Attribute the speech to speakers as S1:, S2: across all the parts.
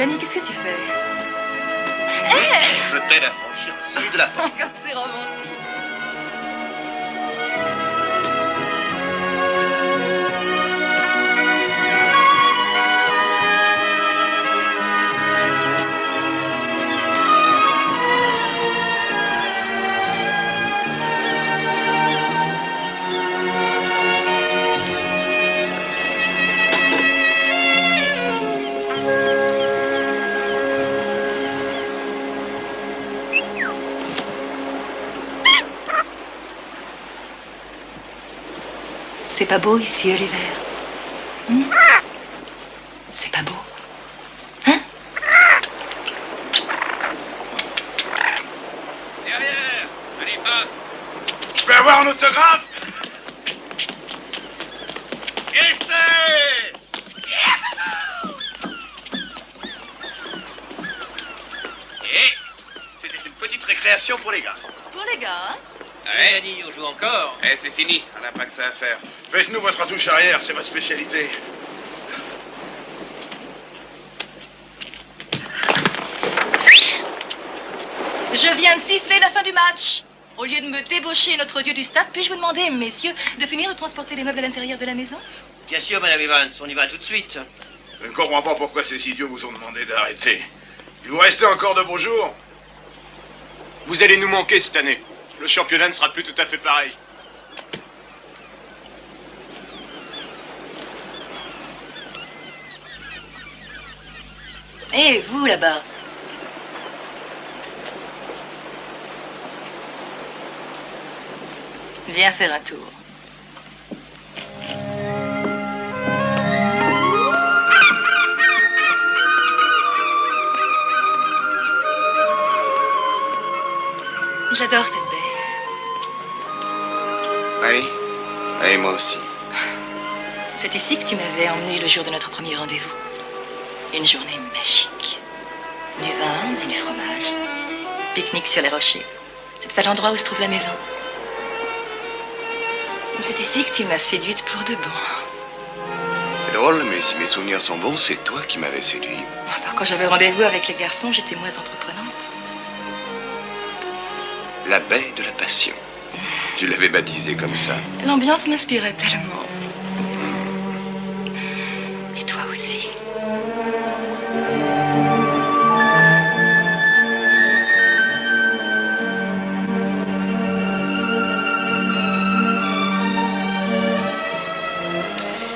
S1: Danny, qu'est-ce que tu fais?
S2: Je t'aide à franchir le seuil de la porte.
S1: Comme c'est romantique. C'est pas beau ici, Oliver. C'est pas beau. Hein?
S2: Derrière! Allez, passe! Je peux avoir un autographe? Essai! C'était une petite récréation pour les gars.
S1: Pour les gars, hein?
S2: Ouais. Danny, on joue encore? C'est fini, on n'a pas que ça à faire.
S3: Faites-nous votre touche arrière, c'est ma spécialité.
S1: Je viens de siffler la fin du match. Au lieu de me débaucher notre dieu du stade, puis-je vous demander, messieurs, de finir de transporter les meubles à l'intérieur de la maison?
S4: Bien sûr, Madame Evans, on y va tout de suite.
S3: Je ne comprends pas pourquoi ces idiots vous ont demandé d'arrêter. Il vous restait encore de beaux jours?
S5: Vous allez nous manquer cette année. Le championnat ne sera plus tout à fait pareil.
S1: Hé, vous, là-bas. Viens faire un tour. J'adore cette baie.
S2: Oui, et moi aussi.
S1: C'est ici que tu m'avais emmené le jour de notre premier rendez-vous. Une journée magique. Du vin et du fromage. Pique-nique sur les rochers. C'est à l'endroit où se trouve la maison. C'est ici que tu m'as séduite pour de bon.
S2: C'est drôle, mais si mes souvenirs sont bons, c'est toi qui m'avais séduit.
S1: Enfin, quand j'avais rendez-vous avec les garçons, j'étais moins entreprenante.
S2: La baie de la passion. Tu l'avais baptisée comme ça.
S1: L'ambiance m'inspirait tellement. Et toi aussi.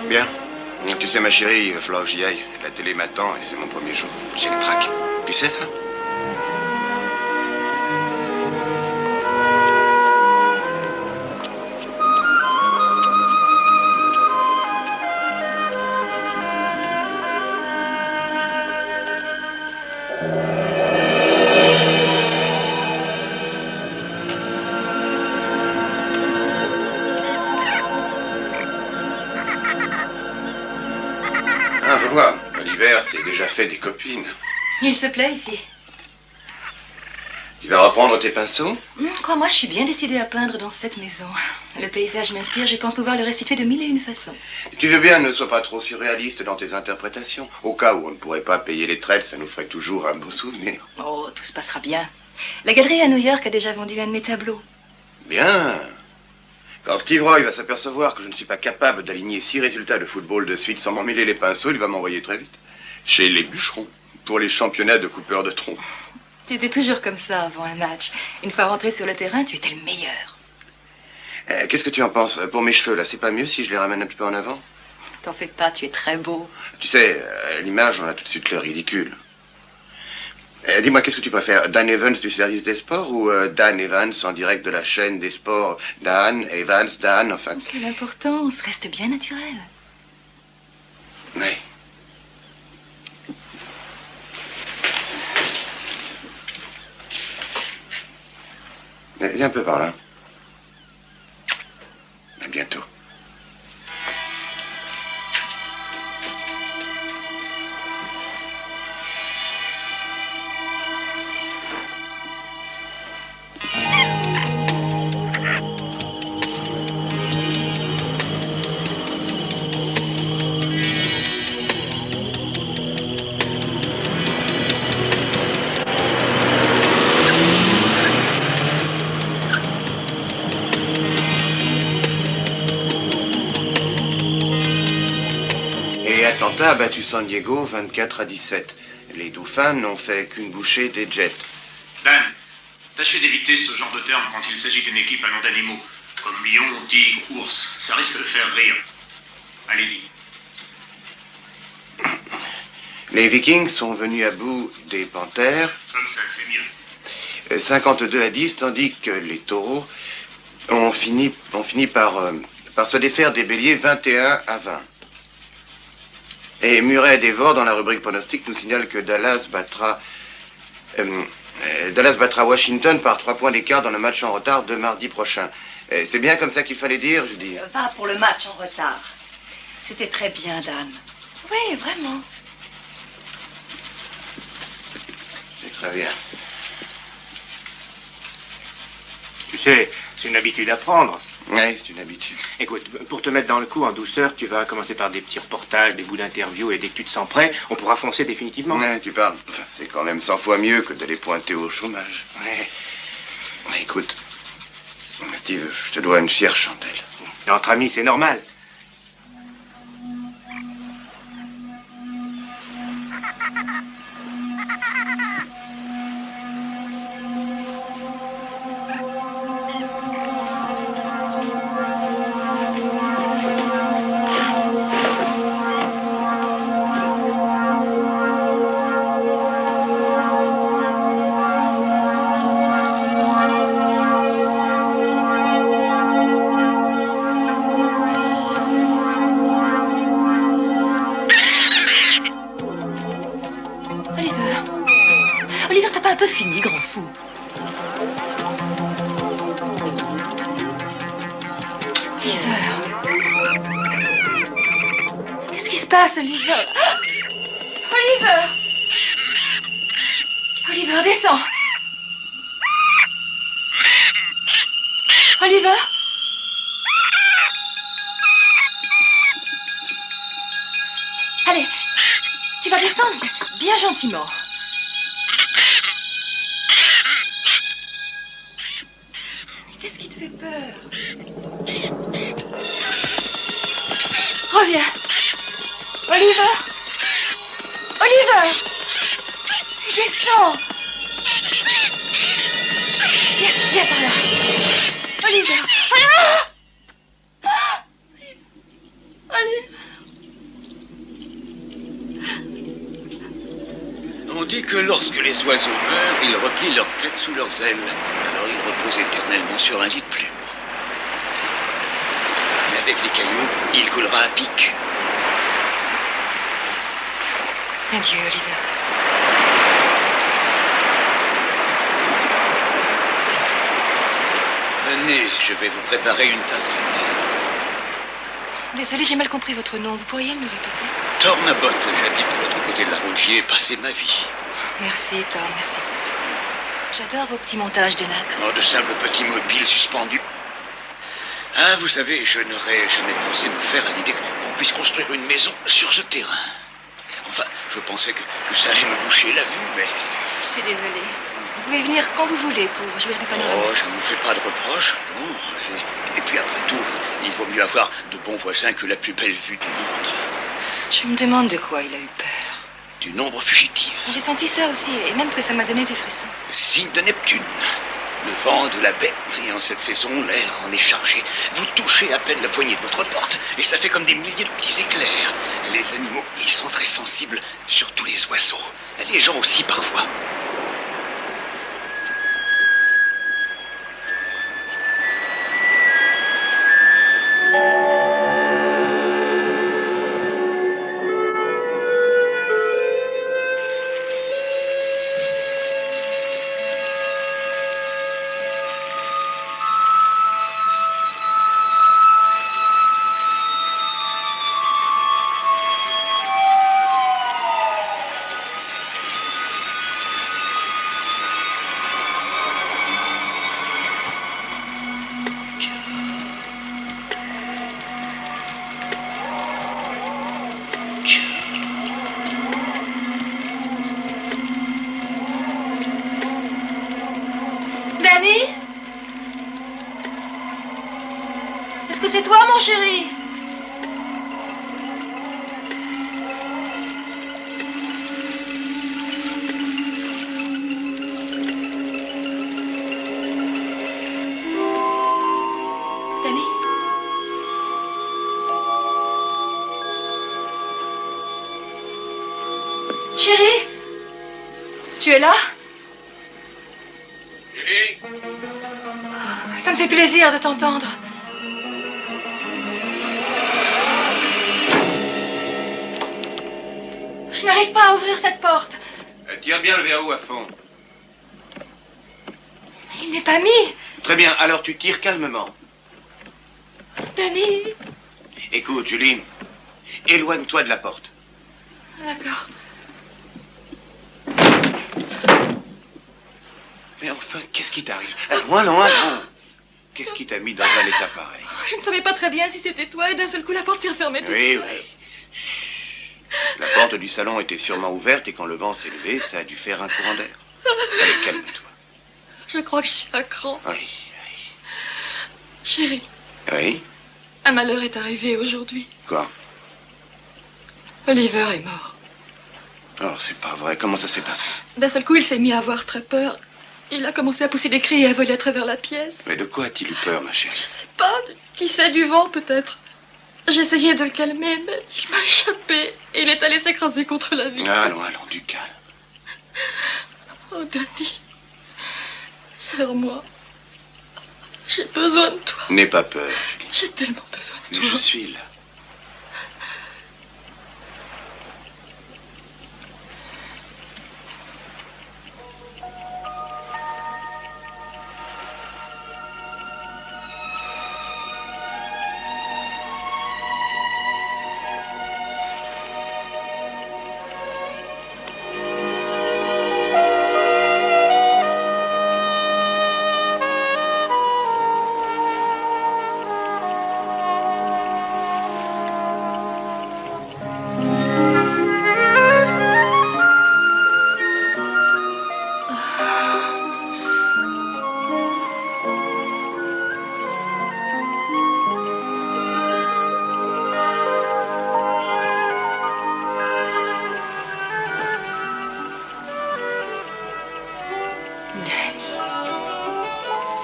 S2: Bien. Tu sais, ma chérie, il va falloir que j'y aille. La télé m'attend et c'est mon premier jour. J'ai le trac. Tu sais ça? Ah, je vois. L'hiver, c'est déjà fait des copines.
S1: Il se plaît ici.
S2: Tu vas reprendre tes pinceaux?
S1: Crois-moi, je suis bien décidée à peindre dans cette maison. Le paysage m'inspire, je pense pouvoir le restituer de mille et une façons.
S2: Tu veux bien, ne sois pas trop surréaliste dans tes interprétations. Au cas où on ne pourrait pas payer les traites, ça nous ferait toujours un beau souvenir.
S1: Oh, tout se passera bien. La galerie à New York a déjà vendu un de mes tableaux.
S2: Bien. Quand Steve Roy va s'apercevoir que je ne suis pas capable d'aligner 6 résultats de football de suite sans m'emmêler les pinceaux, il va m'envoyer très vite. Chez les bûcherons, pour les championnats de coupeurs de tronc.
S1: Tu étais toujours comme ça avant un match. Une fois rentré sur le terrain, tu étais le meilleur.
S2: Qu'est-ce que tu en penses? Pour mes cheveux, là, c'est pas mieux si je les ramène un petit peu en avant?
S1: T'en fais pas, tu es très beau.
S2: Tu sais, à l'image, on a tout de suite le ridicule. Dis-moi, qu'est-ce que tu préfères? Dan Evans du service des sports ou Dan Evans en direct de la chaîne des sports? Dan, Evans, Dan, enfin...
S1: Quelle importance, reste bien naturel.
S2: Oui. Viens un peu par là. À bientôt. Atlanta a battu San Diego 24-17. Les Dauphins n'ont fait qu'une bouchée des Jets.
S5: Dan, tâchez d'éviter ce genre de terme quand il s'agit d'une équipe à nom d'animaux, comme lion, tigre, ours. Ça risque de faire rire. Allez-y.
S2: Les Vikings sont venus à bout des Panthères.
S5: Comme ça, c'est mieux.
S2: 52-10, tandis que les Taureaux ont fini par se défaire des Béliers 21-20. Et Murray Devor, dans la rubrique pronostic, nous signale que Dallas battra Washington par 3 points d'écart dans le match en retard de mardi prochain. C'est bien comme ça qu'il fallait dire, je dis.
S6: Va pour le match en retard. C'était très bien, Dan.
S1: Oui, vraiment.
S2: C'est très bien.
S7: Tu sais, c'est une habitude à prendre.
S2: Oui, c'est une habitude.
S7: Écoute, pour te mettre dans le coup en douceur, tu vas commencer par des petits reportages, des bouts d'interview, et dès que tu te sens prêt, on pourra foncer définitivement.
S2: Ouais, tu parles. Enfin, c'est quand même 100 fois mieux que d'aller pointer au chômage.
S7: Ouais.
S2: Mais écoute, Steve, je te dois une fière chandelle.
S7: Entre amis, c'est normal.
S1: Oliver, t'as pas un peu fini, grand fou? Oliver. Qu'est-ce qui se passe, Oliver? Oliver! Oliver, descends! Oliver? Allez, tu vas descendre bien gentiment. Qu'est-ce qui te fait peur? Reviens. Oliver. Oliver. Descends. Viens par là. Oliver. Ah! Oliver.
S8: On dit que lorsque les oiseaux meurent, ils replient leur tête sous leurs ailes. Alors ils reposent éternellement sur un lit de plumes. Et avec les cailloux, il coulera à pic.
S1: Adieu, Oliver.
S8: Venez, je vais vous préparer une tasse de thé.
S1: Désolée, j'ai mal compris votre nom. Vous pourriez me le répéter?
S8: Tornabot, j'habite de l'autre côté de la route. J'y ai passé ma vie.
S1: Merci, Tom. Merci pour tout. J'adore vos petits montages de nacre.
S8: Oh, de simples petits mobiles suspendus. Ah, vous savez, je n'aurais jamais pensé me faire à l'idée qu'on puisse construire une maison sur ce terrain. Enfin, je pensais que ça allait me boucher la vue, mais...
S1: Je suis désolée. Vous pouvez venir quand vous voulez pour jouir du panorama.
S8: Oh, je ne vous fais pas de reproches, non. Et puis après tout, il vaut mieux avoir de bons voisins que la plus belle vue du monde.
S1: Je me demande de quoi il a eu peur.
S8: Du nombre fugitif.
S1: J'ai senti ça aussi, et même que ça m'a donné des frissons.
S8: Le signe de Neptune. Le vent de la baie, et en cette saison, l'air en est chargé. Vous touchez à peine la poignée de votre porte, et ça fait comme des milliers de petits éclairs. Les animaux, ils sont très sensibles, surtout les oiseaux. Les gens aussi parfois.
S1: Danny? Est-ce que c'est toi, mon chéri? Tu es là?
S3: Julie?
S1: Ça me fait plaisir de t'entendre. Je n'arrive pas à ouvrir cette porte.
S2: Tire bien le verrou à fond.
S1: Il n'est pas mis.
S2: Très bien, alors tu tires calmement.
S1: Danny.
S2: Écoute, Julie, éloigne-toi de la porte.
S1: D'accord.
S2: Mais enfin, qu'est-ce qui t'arrive? Loin, loin, loin. Qu'est-ce qui t'a mis dans un état pareil?
S1: Je ne savais pas très bien si c'était toi et d'un seul coup la porte s'est refermée toute
S2: Oui,
S1: seule.
S2: oui. Chut. La porte du salon était sûrement ouverte et quand le vent s'est levé, ça a dû faire un courant d'air. Allez, calme-toi.
S1: Je crois que je suis à cran.
S2: Oui,
S1: Chérie,
S2: oui.
S1: un malheur est arrivé aujourd'hui.
S2: Quoi?
S1: Oliver est mort.
S2: Oh, c'est pas vrai. Comment ça s'est passé?
S1: D'un seul coup, il s'est mis à avoir très peur. Il a commencé à pousser des cris et à voler à travers la pièce.
S2: Mais de quoi a-t-il eu peur, ma chérie?
S1: Je sais pas, qui sait, du vent peut-être. J'ai essayé de le calmer, mais il m'a échappé. Et il est allé s'écraser contre la vitre.
S2: Allons, allons, du calme.
S1: Oh, Danny. Serre-moi. J'ai besoin de toi.
S2: N'aie pas peur, Julie.
S1: J'ai tellement besoin de toi.
S2: Je suis là.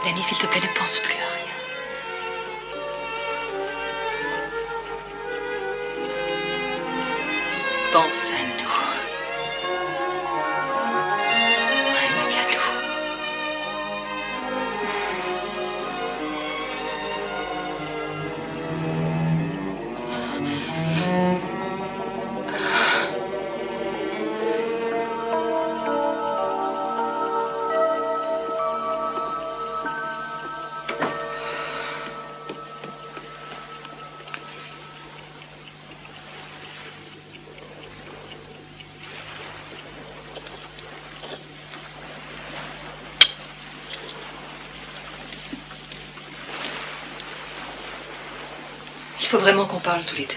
S1: Danny, s'il te plaît, ne pense plus à rien. Pense à nous. Rien qu'à nous. Il faut vraiment qu'on parle tous les deux.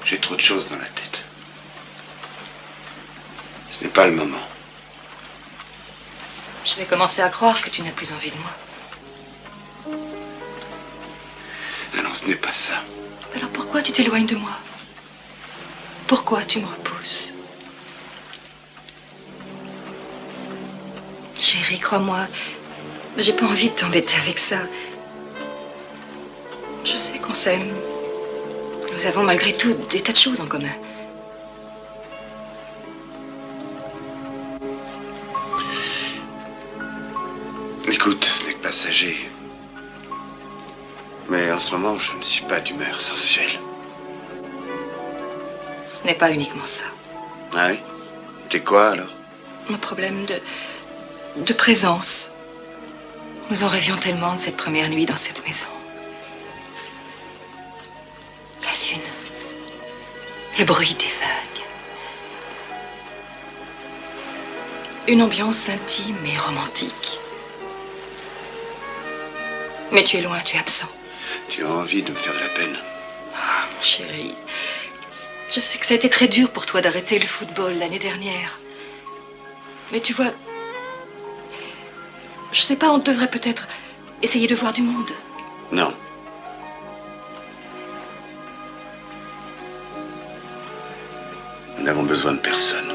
S2: J'ai trop de choses dans la tête. Ce n'est pas le moment.
S1: Je vais commencer à croire que tu n'as plus envie de moi.
S2: Non, ce n'est pas ça.
S1: Alors pourquoi tu t'éloignes de moi? Pourquoi tu me repousses? Chérie, crois-moi, j'ai pas envie de t'embêter avec ça. Je sais qu'on s'aime. Que nous avons malgré tout des tas de choses en commun.
S2: Écoute, ce n'est que passager. Mais en ce moment, je ne suis pas d'humeur sensuelle.
S1: Ce n'est pas uniquement ça.
S2: Ah oui? T'es quoi, alors?
S1: Un problème de présence. Nous en rêvions tellement de cette première nuit dans cette maison. La lune. Le bruit des vagues. Une ambiance intime et romantique. Mais tu es loin, tu es absent.
S2: Tu as envie de me faire de la peine?
S1: Ah, mon chéri. Je sais que ça a été très dur pour toi d'arrêter le football l'année dernière. Mais tu vois, je sais pas, on devrait peut-être essayer de voir du monde.
S2: Non. Nous n'avons besoin de personne.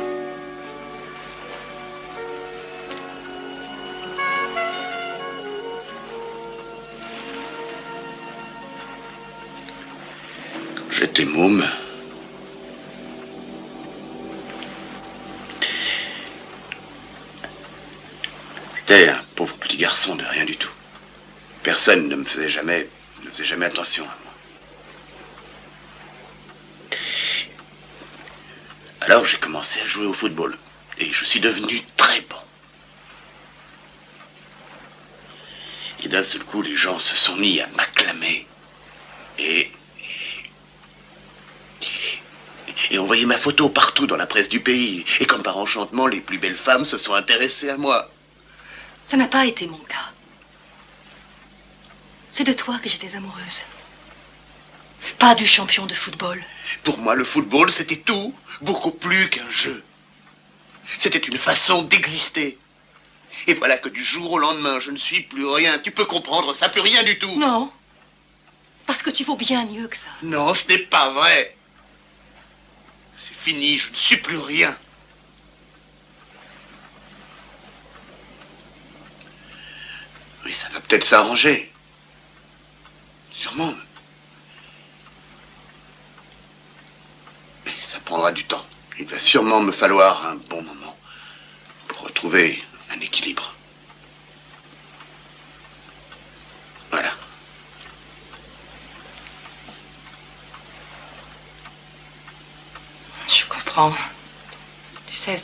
S2: J'étais môme. J'étais un pauvre petit garçon de rien du tout. Personne ne faisait jamais attention à moi. Alors j'ai commencé à jouer au football. Et je suis devenu très bon. Et d'un seul coup, les gens se sont mis à m'acclamer. Et on voyait ma photo partout dans la presse du pays. Et comme par enchantement, les plus belles femmes se sont intéressées à moi.
S1: Ça n'a pas été mon cas. C'est de toi que j'étais amoureuse. Pas du champion de football.
S2: Pour moi, le football, c'était tout. Beaucoup plus qu'un jeu. C'était une façon d'exister. Et voilà que du jour au lendemain, je ne suis plus rien. Tu peux comprendre ça, plus rien du tout.
S1: Non. Parce que tu vaux bien mieux que ça.
S2: Non, ce n'est pas vrai. C'est fini, je ne suis plus rien. Oui, ça va peut-être s'arranger. Sûrement. Mais ça prendra du temps. Il va sûrement me falloir un bon moment pour retrouver un équilibre. Voilà.
S1: Je comprends. Tu sais...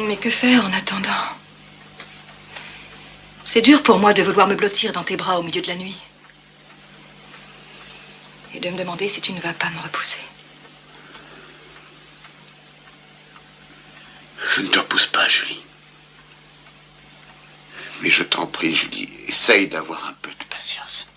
S1: Mais que faire en attendant? C'est dur pour moi de vouloir me blottir dans tes bras au milieu de la nuit. Et de me demander si tu ne vas pas me repousser.
S2: Je ne te repousse pas, Julie. Mais je t'en prie, Julie, essaye d'avoir un peu de patience.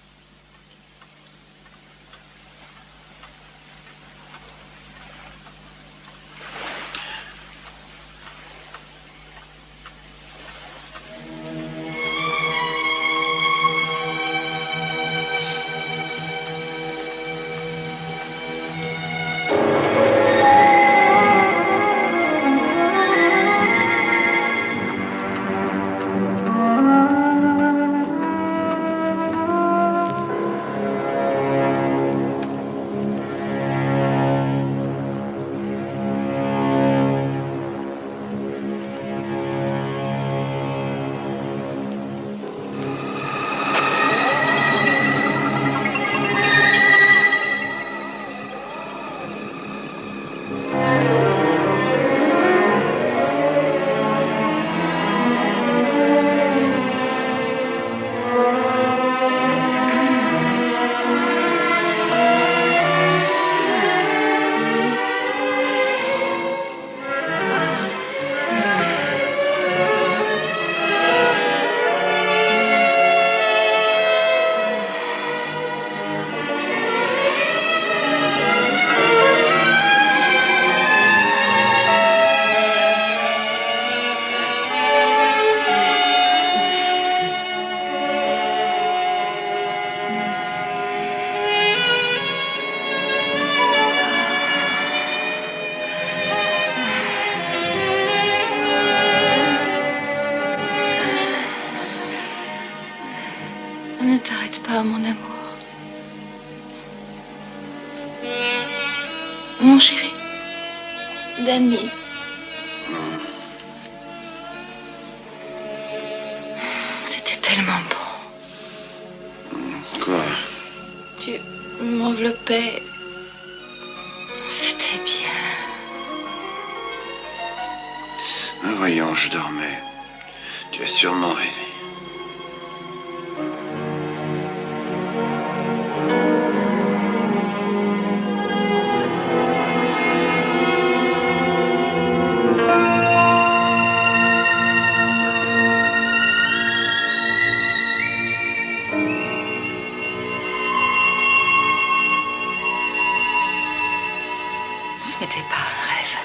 S1: Ne t'arrête pas, mon amour. Mon chéri. Danny. C'était tellement bon.
S2: Quoi?
S1: Tu m'enveloppais. C'était bien.
S2: Voyons, je dormais. Tu as sûrement rêvé.
S1: Ce n'était pas un rêve.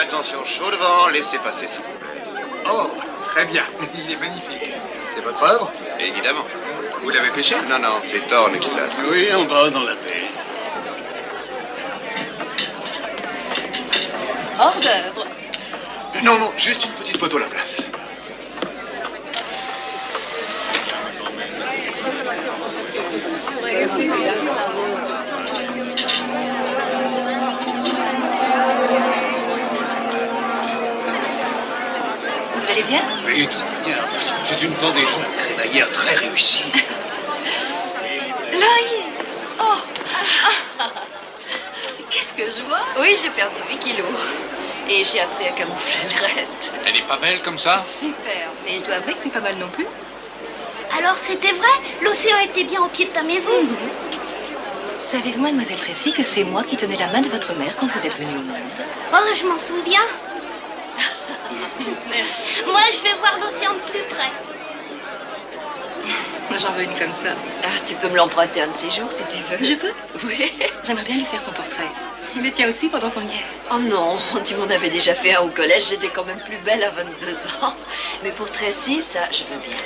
S2: attention, chaud devant, laissez passer s'il vous plaît.
S9: Oh, très bien. Il est magnifique. C'est votre œuvre?
S2: Évidemment.
S9: Vous l'avez pêché?
S2: Non, c'est Thorne qui l'a.
S8: Oui, en bas, dans la baie.
S1: Hors d'œuvre.
S3: Non, juste une petite photo à la place.
S1: Vous allez bien?
S8: Oui, très bien. C'est une pendaison de crémaillère très réussie.
S1: Loïs! Oh! Qu'est-ce que je vois?
S6: Oui, j'ai perdu 8 kilos. Et j'ai appris à camoufler le reste.
S9: Elle est pas belle comme ça?
S1: Super. Mais je dois avouer que t'es pas mal non plus.
S10: Alors c'était vrai? L'océan était bien au pied de ta maison?
S1: Savez-vous, mademoiselle Tracy, que c'est moi qui tenais la main de votre mère quand vous êtes venue au monde?
S10: Oh, je m'en souviens.
S1: Merci.
S10: Moi, je vais voir l'océan de plus près.
S1: J'en veux une comme ça.
S6: Ah, tu peux me l'emprunter un de ces jours si tu veux.
S1: Je peux?
S6: Oui.
S1: J'aimerais bien lui faire son portrait. Il le tient aussi pendant qu'on y est.
S6: Oh non, tu m'en avais déjà fait un au collège, j'étais quand même plus belle à 22 ans. Mais pour Tracy, ça, je veux bien.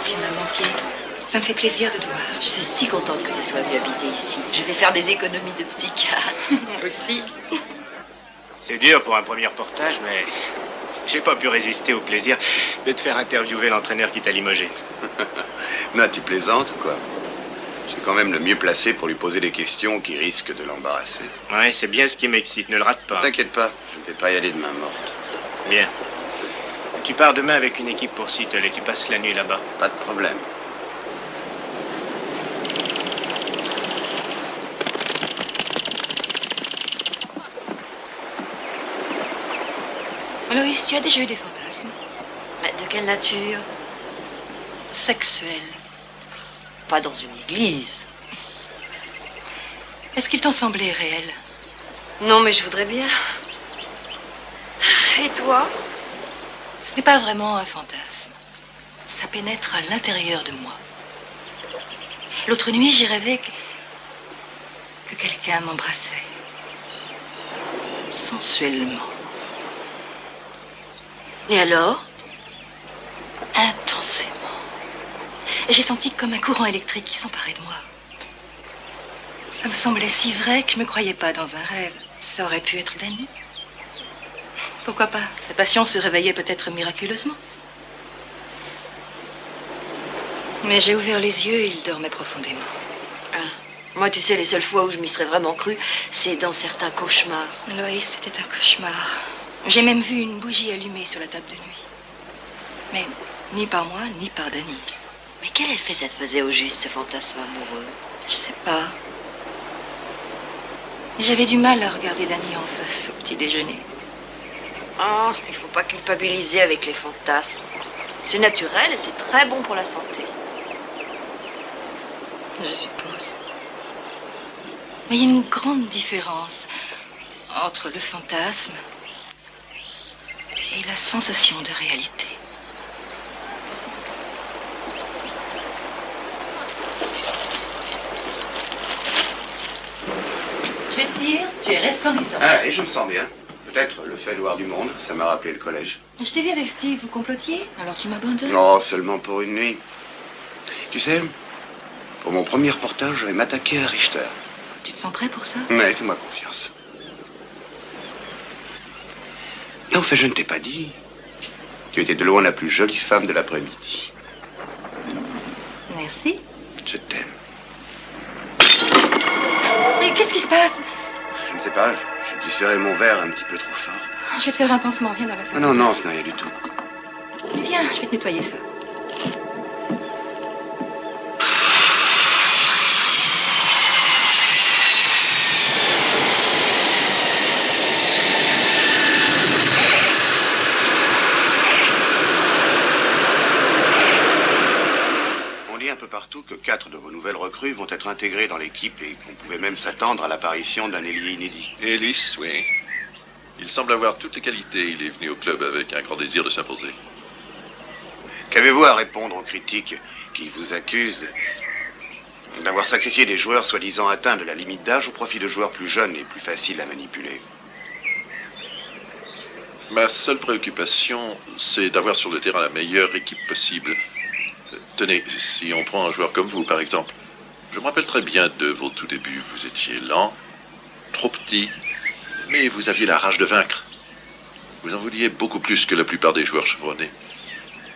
S1: Tu m'as manqué. Ça me fait plaisir de te voir.
S6: Je suis si contente que tu sois venue habiter ici. Je vais faire des économies de psychiatre.
S1: Aussi.
S7: C'est dur pour un premier reportage, mais j'ai pas pu résister au plaisir de te faire interviewer l'entraîneur qui t'a limogé.
S2: Non, tu plaisantes ou quoi? C'est quand même le mieux placé pour lui poser des questions qui risquent de l'embarrasser.
S7: Ouais, c'est bien ce qui m'excite, ne le rate pas.
S2: T'inquiète pas, je ne vais pas y aller de main morte.
S7: Bien. Tu pars demain avec une équipe pour Seattle et tu passes la nuit là-bas.
S2: Pas de problème.
S1: Loïs, tu as déjà eu des fantasmes?
S6: Mais de quelle nature?
S1: Sexuels.
S6: Pas dans une église.
S1: Est-ce qu'ils t'ont semblé réels?
S6: Non, mais je voudrais bien. Et toi?
S1: Ce n'est pas vraiment un fantasme. Ça pénètre à l'intérieur de moi. L'autre nuit, j'ai rêvé que quelqu'un m'embrassait. Sensuellement.
S6: Et alors?
S1: Intensément. J'ai senti comme un courant électrique qui s'emparait de moi. Ça me semblait si vrai que je me croyais pas dans un rêve. Ça aurait pu être Danny. Pourquoi pas? Sa passion se réveillait peut-être miraculeusement. Mais j'ai ouvert les yeux et il dormait profondément.
S6: Ah. Moi, tu sais, les seules fois où je m'y serais vraiment cru, c'est dans certains cauchemars.
S1: Loïs, c'était un cauchemar. J'ai même vu une bougie allumée sur la table de nuit. Mais ni par moi, ni par Danny.
S6: Mais quel effet ça te faisait au juste, ce fantasme amoureux?
S1: Je sais pas. J'avais du mal à regarder Danny en face au petit déjeuner.
S6: Oh, il faut pas culpabiliser avec les fantasmes. C'est naturel et c'est très bon pour la santé.
S1: Je suppose. Mais il y a une grande différence entre le fantasme et la sensation de réalité. Je vais te dire, tu es resplendissant.
S2: Ah, et je me sens bien. Peut-être le fait de voir du monde, ça m'a rappelé le collège.
S1: Je t'ai vu avec Steve, vous complotiez? Alors tu m'abandonnes?
S2: Non, seulement pour une nuit. Tu sais, pour mon premier reportage, je vais m'attaquer à Richter.
S1: Tu te sens prêt pour ça?
S2: Ouais, fais-moi confiance. Non, au fait, je ne t'ai pas dit. Tu étais de loin la plus jolie femme de l'après-midi.
S1: Merci.
S2: Je t'aime.
S1: Mais qu'est-ce qui se passe?
S2: Je ne sais pas, j'ai dû serrer mon verre un petit peu trop fort.
S1: Je vais te faire un pansement, viens dans la salle.
S2: Non, non, ce n'est rien du tout.
S1: Viens, je vais te nettoyer ça.
S2: On dit un peu partout que 4 de vos nouvelles recrues vont être intégrées dans l'équipe et qu'on pouvait même s'attendre à l'apparition d'un ailier inédit.
S11: Ellis, oui. Il semble avoir toutes les qualités. Il est venu au club avec un grand désir de s'imposer.
S2: Qu'avez-vous à répondre aux critiques qui vous accusent d'avoir sacrifié des joueurs soi-disant atteints de la limite d'âge au profit de joueurs plus jeunes et plus faciles à manipuler?
S11: Ma seule préoccupation, c'est d'avoir sur le terrain la meilleure équipe possible. Tenez, si on prend un joueur comme vous, par exemple, je me rappelle très bien de vos tout débuts. Vous étiez lent, trop petit, mais vous aviez la rage de vaincre. Vous en vouliez beaucoup plus que la plupart des joueurs chevronnés.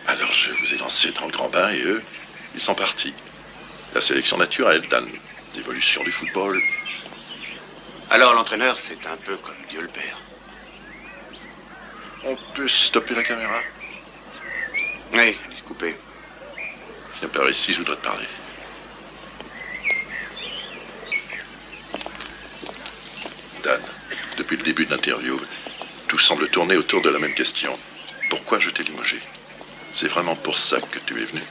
S11: Alors je vous ai lancé dans le grand bain et eux, ils sont partis. La sélection naturelle, Dan, l'évolution du football.
S2: Alors l'entraîneur, c'est un peu comme Dieu le Père.
S11: On peut stopper la caméra?
S2: Oui, coupé.
S11: Viens par ici, je voudrais te parler. Dan, depuis le début de l'interview, tout semble tourner autour de la même question. Pourquoi je t'ai limogé? C'est vraiment pour ça que tu es venu?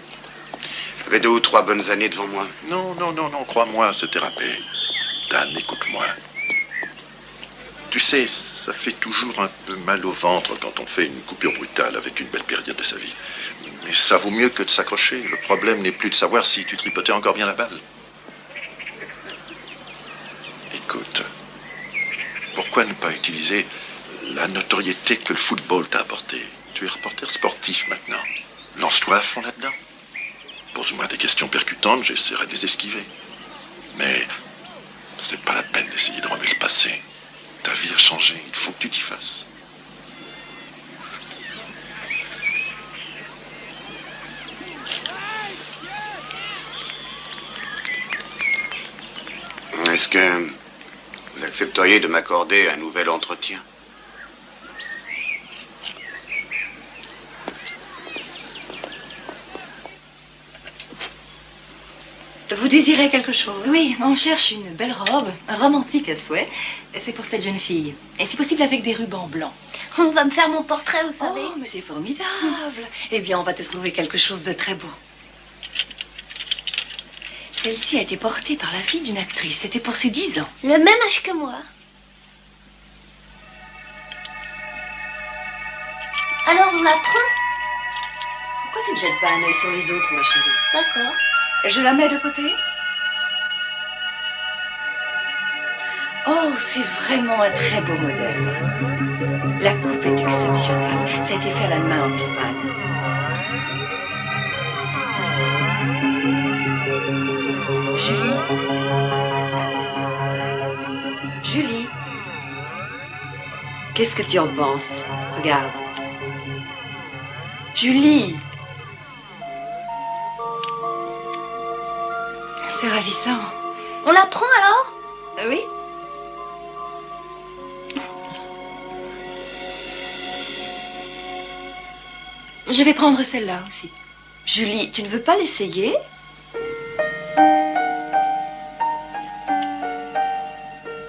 S2: J'avais 2 ou 3 bonnes années devant moi.
S11: Non, crois-moi, c'était râpé. Dan, écoute-moi. Tu sais, ça fait toujours un peu mal au ventre quand on fait une coupure brutale avec une belle période de sa vie. Mais ça vaut mieux que de s'accrocher. Le problème n'est plus de savoir si tu tripotais encore bien la balle. Écoute, pourquoi ne pas utiliser la notoriété que le football t'a apportée? Tu es reporter sportif maintenant. Lance-toi à fond là-dedans. Pose-moi des questions percutantes, j'essaierai de les esquiver. Mais c'est pas la peine d'essayer de remuer le passé. Ta vie a changé, il faut que tu t'y fasses.
S2: Est-ce que vous accepteriez de m'accorder un nouvel entretien?
S12: Vous désirez quelque chose?
S1: Oui, on cherche une belle robe, romantique à souhait. C'est pour cette jeune fille. Et si possible avec des rubans blancs.
S10: On va me faire mon portrait, vous savez.
S12: Oh, mais c'est formidable. Eh bien, on va te trouver quelque chose de très beau. Celle-ci a été portée par la fille d'une actrice. C'était pour ses 10 ans.
S10: Le même âge que moi. Alors, on la prend?
S6: Pourquoi tu ne jettes pas un œil sur les autres, ma chérie?
S10: D'accord.
S12: Je la mets de côté? Oh, c'est vraiment un très beau modèle. La coupe est exceptionnelle. Ça a été fait à la main en Espagne.
S6: Julie, qu'est-ce que tu en penses? Regarde. Julie!
S1: C'est ravissant.
S10: On la prend alors?
S1: Oui. Je vais prendre celle-là aussi.
S6: Julie, tu ne veux pas l'essayer?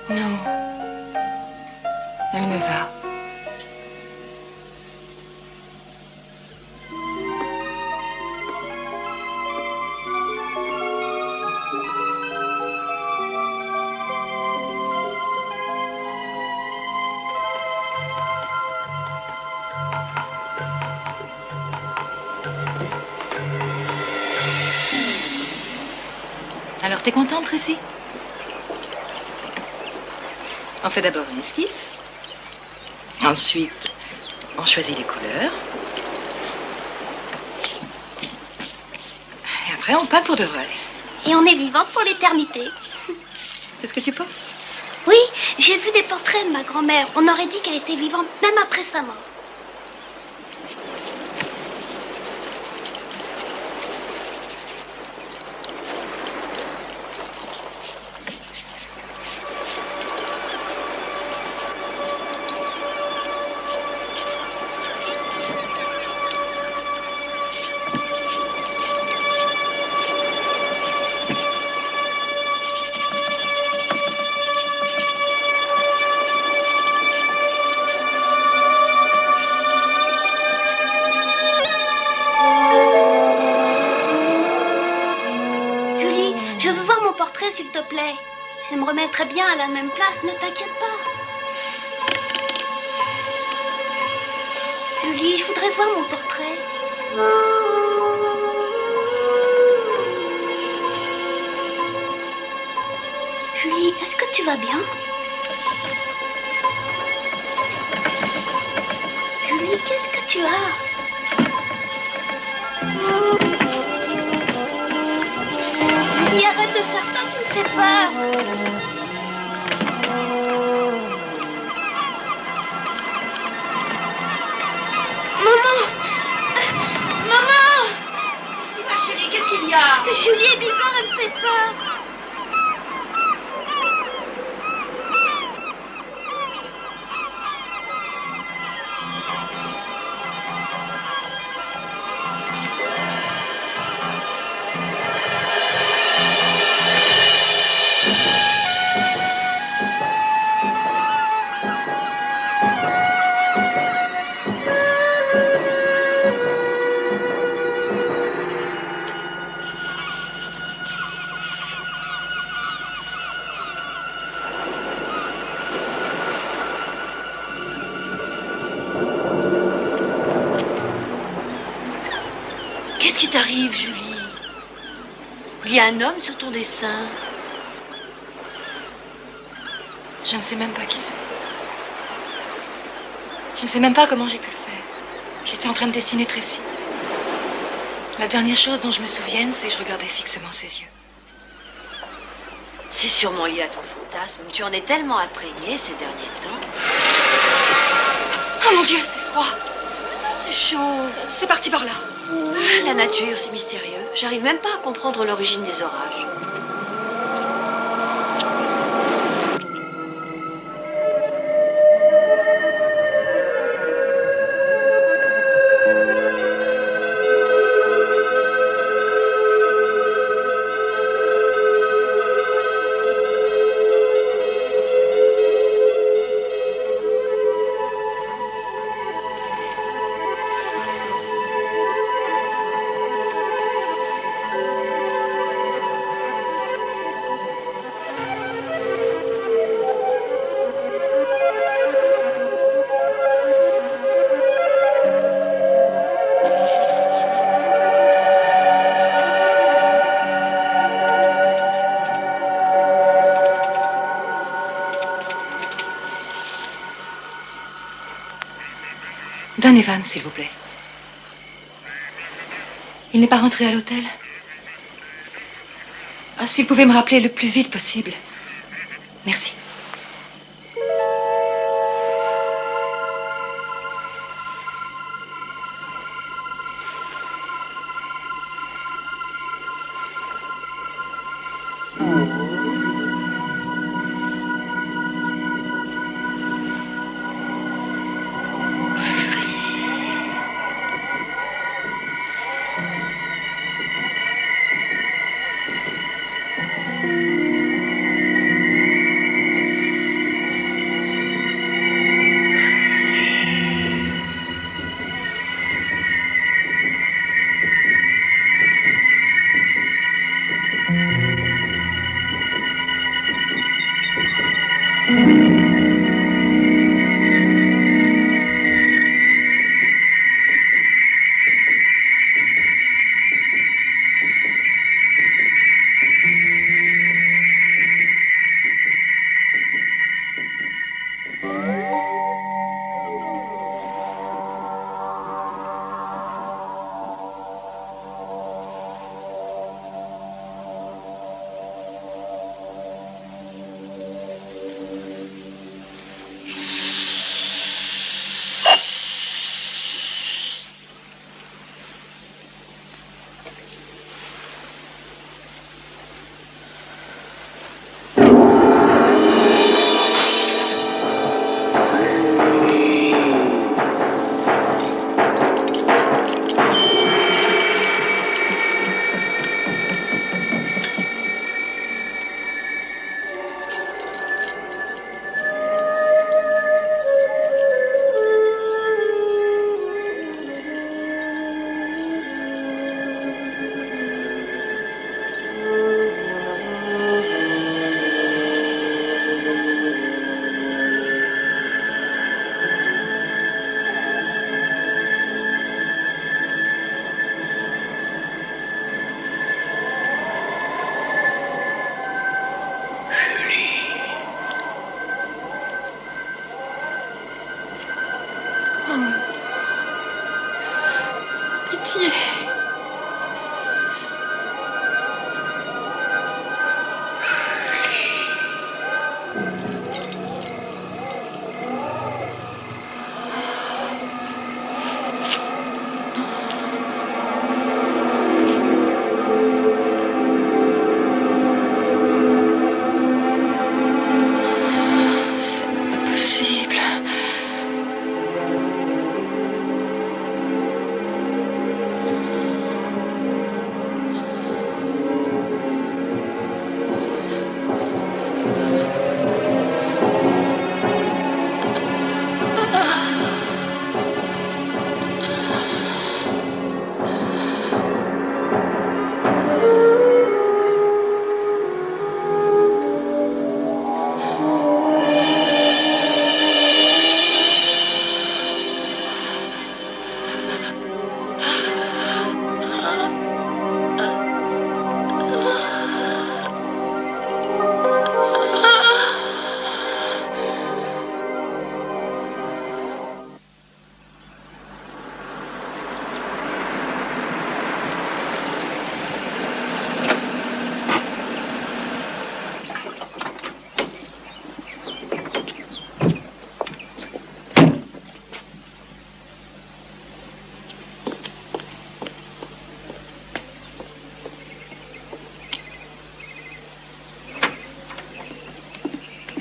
S1: Non. Elle me va. Alors, t'es contente, Tracy? On fait d'abord une esquisse. Ensuite, on choisit les couleurs. Et après, on peint pour de vrai.
S10: Et on est vivante pour l'éternité.
S1: C'est ce que tu penses?
S10: Oui, j'ai vu des portraits de ma grand-mère. On aurait dit qu'elle était vivante même après sa mort. S'il te plaît. J'aimerais remettrai bien à la même place, ne t'inquiète pas. Julie, je voudrais voir mon portrait. Julie, est-ce que tu vas bien? Julie, qu'est-ce que tu as? Julie, arrête de faire ça, tu me fais peur. Maman! Maman!
S6: Si, ma chérie, qu'est-ce qu'il y a?
S10: Julie est bizarre, elle me fait peur.
S6: Qu'est-ce qui t'arrive, Julie? Il y a un homme sur ton dessin.
S1: Je ne sais même pas qui c'est. Je ne sais même pas comment j'ai pu le faire. J'étais en train de dessiner Tracy. La dernière chose dont je me souvienne, c'est que je regardais fixement ses yeux.
S6: C'est sûrement lié à ton fantasme. Tu en es tellement imprégné ces derniers temps.
S1: Oh mon Dieu, c'est froid.
S6: C'est chaud.
S1: C'est parti par là.
S6: Ah, la nature, c'est mystérieux. J'arrive même pas à comprendre l'origine des orages.
S1: Dan Evans, s'il vous plaît. Il n'est pas rentré à l'hôtel? Ah, s'il pouvait me rappeler le plus vite possible. Merci. pitié.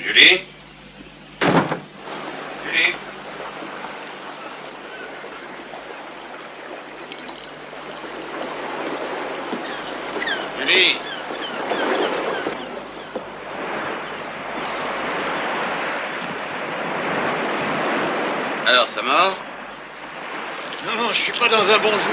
S2: Julie? Julie? Julie? Alors, ça mord?
S8: Non, je suis pas dans un bon jour.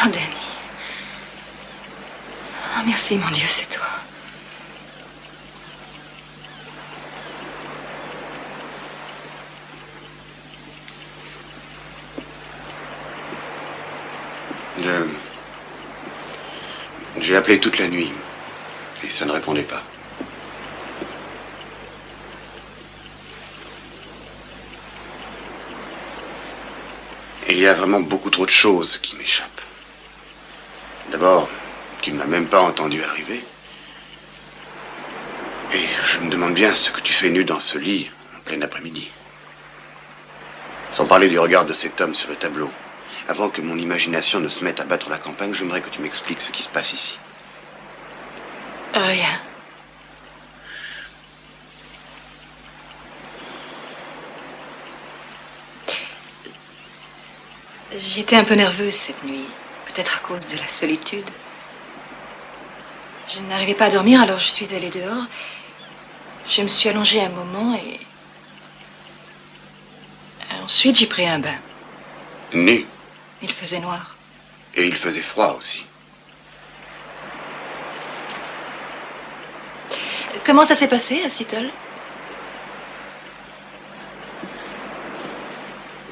S1: Oh, Danny. Oh, merci, mon Dieu, c'est toi.
S2: J'ai appelé toute la nuit et ça ne répondait pas. Il y a vraiment beaucoup trop de choses qui m'échappent. D'abord, tu ne m'as même pas entendu arriver. Et je me demande bien ce que tu fais nu dans ce lit en plein après-midi. Sans parler du regard de cet homme sur le tableau. Avant que mon imagination ne se mette à battre la campagne, j'aimerais que tu m'expliques ce qui se passe ici.
S1: Rien. J'étais un peu nerveuse cette nuit, peut-être à cause de la solitude. Je n'arrivais pas à dormir, alors je suis allée dehors. Je me suis allongée un moment et... Ensuite, j'ai pris un bain.
S2: Nu.
S1: Il faisait noir.
S2: Et il faisait froid aussi.
S1: Comment ça s'est passé à Seattle?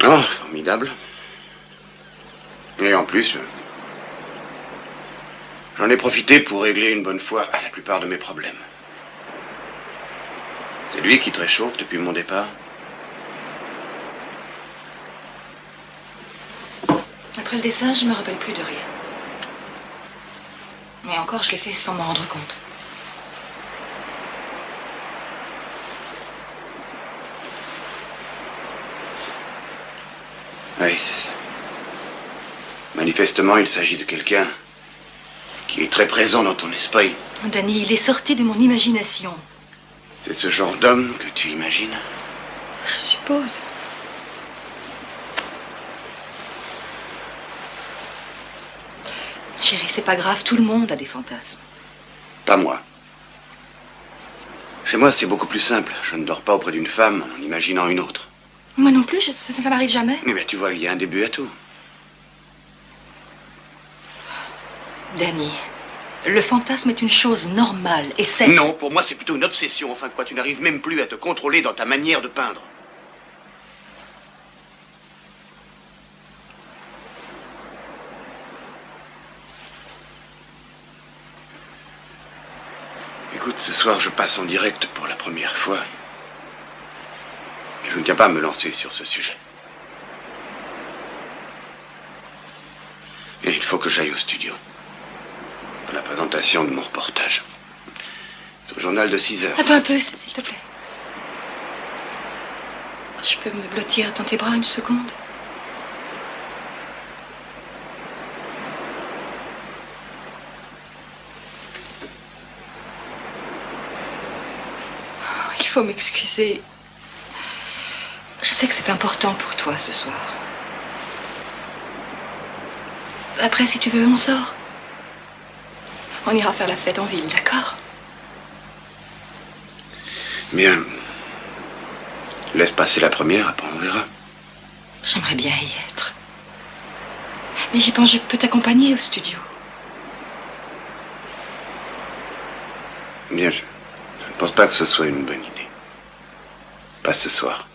S2: Oh, formidable. Et en plus, j'en ai profité pour régler une bonne fois la plupart de mes problèmes. C'est lui qui te réchauffe depuis mon départ?
S1: Après le dessin, je me rappelle plus de rien. Mais encore, je l'ai fait sans m'en rendre compte.
S2: Oui, c'est ça. Manifestement, il s'agit de quelqu'un qui est très présent dans ton esprit.
S1: Danny, il est sorti de mon imagination.
S2: C'est ce genre d'homme que tu imagines?
S1: Je suppose. chérie, c'est pas grave, tout le monde a des fantasmes.
S2: Pas moi. Chez moi, c'est beaucoup plus simple. Je ne dors pas auprès d'une femme en imaginant une autre.
S1: Moi non plus, ça m'arrive jamais.
S2: Mais bien, tu vois, il y a un début à tout.
S1: Danny, le fantasme est une chose normale et saine.
S2: Non, pour moi, c'est plutôt une obsession. Enfin, quoi, tu n'arrives même plus à te contrôler dans ta manière de peindre. Écoute, ce soir, je passe en direct pour la première fois. Mais je ne tiens pas à me lancer sur ce sujet. Et il faut que j'aille au studio. Pour la présentation de mon reportage. C'est au journal de 6 heures.
S1: Attends un peu, s'il te plaît. Je peux me blottir dans tes bras une seconde? Il faut m'excuser. Je sais que c'est important pour toi ce soir. Après, si tu veux, on sort. On ira faire la fête en ville, d'accord?
S2: Bien. Laisse passer la première, après on verra.
S1: J'aimerais bien y être. Mais j'y pense, je peux t'accompagner au studio.
S2: Bien, je ne pense pas que ce soit une bonne idée. Pas ce soir.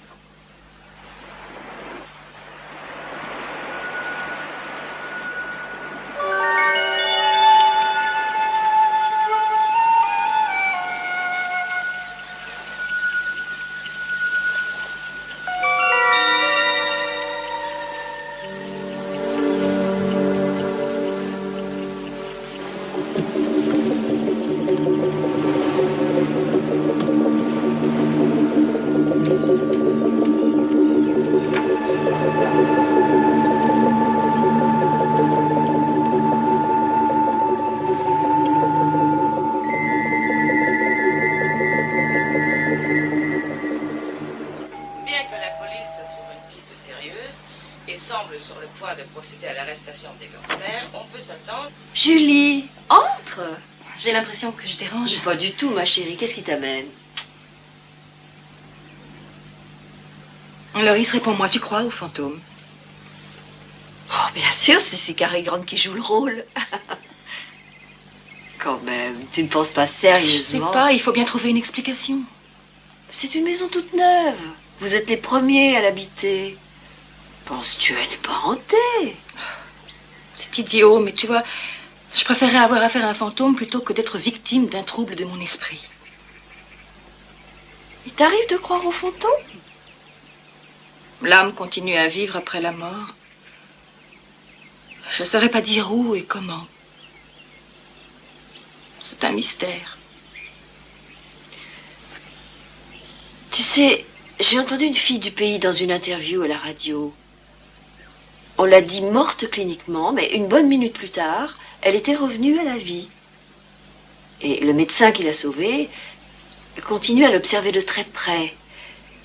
S6: Julie, entre.
S1: J'ai l'impression que je dérange.
S6: Pas du tout, ma chérie. Qu'est-ce qui t'amène?
S1: Loris, réponds-moi, tu crois aux fantômes?
S6: Oh, bien sûr, c'est Cary Grant qui joue le rôle. Quand même, tu ne penses pas sérieusement?
S1: Je sais pas, il faut bien trouver une explication.
S6: C'est une maison toute neuve. Vous êtes les premiers à l'habiter. Penses-tu elle n'est pas hantée?
S1: C'est idiot, mais tu vois, je préférerais avoir affaire à un fantôme plutôt que d'être victime d'un trouble de mon esprit.
S6: Il t'arrive de croire aux fantômes?
S1: L'âme continue à vivre après la mort. Je ne saurais pas dire où et comment. C'est un mystère.
S6: Tu sais, j'ai entendu une fille du pays dans une interview à la radio. On l'a dit morte cliniquement, mais une bonne minute plus tard, elle était revenue à la vie. Et le médecin qui l'a sauvée continue à l'observer de très près.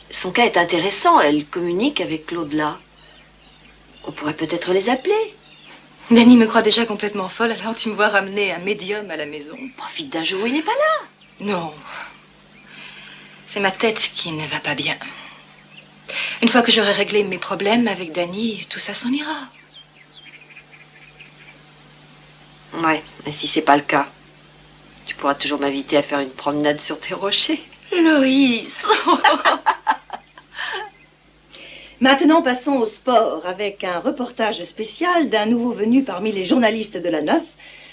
S6: Son cas est intéressant, elle communique avec l'au-delà. On pourrait peut-être les appeler.
S1: Danny me croit déjà complètement folle, alors tu me vois ramener un médium à la maison.
S6: Profite d'un jour où il n'est pas là.
S1: Non. C'est ma tête qui ne va pas bien. Une fois que j'aurai réglé mes problèmes avec Danny, tout ça s'en ira.
S6: Ouais, mais si c'est pas le cas, tu pourras toujours m'inviter à faire une promenade sur tes rochers.
S1: Loïs.
S13: Maintenant, passons au sport avec un reportage spécial d'un nouveau venu parmi les journalistes de la Neuf.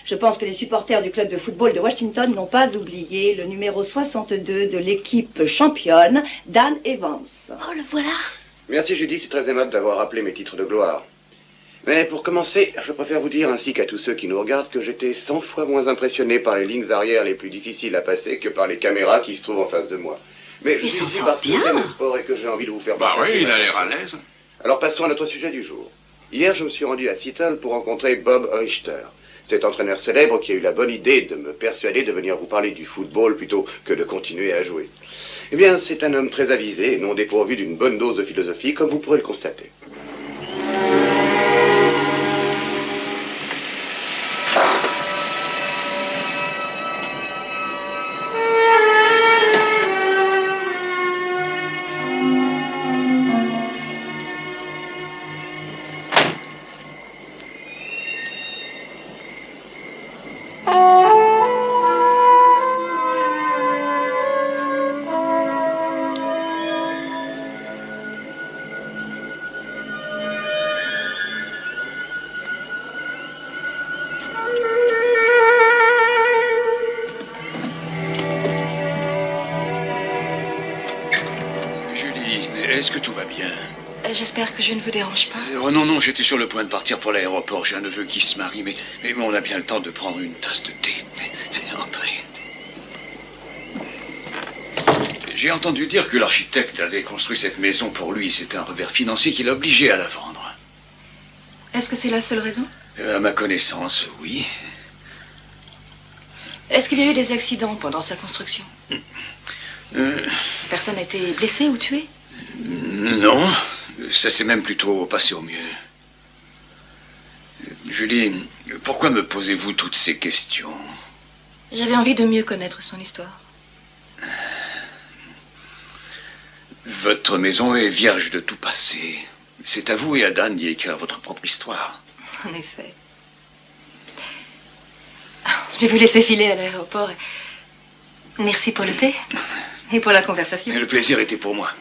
S13: Je pense que les supporters du club de football de Washington n'ont pas oublié le numéro 62 de l'équipe championne, Dan Evans.
S6: Oh, le voilà.
S2: Merci Judy, c'est très aimable d'avoir rappelé mes titres de gloire. Mais pour commencer, je préfère vous dire, ainsi qu'à tous ceux qui nous regardent, que j'étais 100 fois moins impressionné par les lignes arrière les plus difficiles à passer que par les caméras qui se trouvent en face de moi. Mais je suis ici parce que j'aime le sport et que j'ai envie de vous faire partager.
S3: Oui, il a l'air à l'aise.
S2: Alors passons à notre sujet du jour. Hier, je me suis rendu à Seattle pour rencontrer Bob Richter, cet entraîneur célèbre qui a eu la bonne idée de me persuader de venir vous parler du football plutôt que de continuer à jouer. Eh bien, c'est un homme très avisé et non dépourvu d'une bonne dose de philosophie, comme vous pourrez le constater.
S8: Est-ce que tout va bien?
S1: J'espère que je ne vous dérange pas.
S8: Oh non, non, j'étais sur le point de partir pour l'aéroport. J'ai un neveu qui se marie, mais on a bien le temps de prendre une tasse de thé. Entrez. J'ai entendu dire que l'architecte avait construit cette maison pour lui. C'est un revers financier qui l'a obligé à la vendre.
S1: Est-ce que c'est la seule raison?
S8: À ma connaissance, oui.
S1: Est-ce qu'il y a eu des accidents pendant sa construction? Personne n'a été blessé ou tué?
S8: Non, ça s'est même plutôt passé au mieux. Julie, pourquoi me posez-vous toutes ces questions?
S1: J'avais envie de mieux connaître son histoire.
S8: Votre maison est vierge de tout passé. C'est à vous et à Dan d'y écrire votre propre histoire.
S1: En effet. Je vais vous laisser filer à l'aéroport. Merci pour le thé et pour la conversation.
S8: Et le plaisir était pour moi.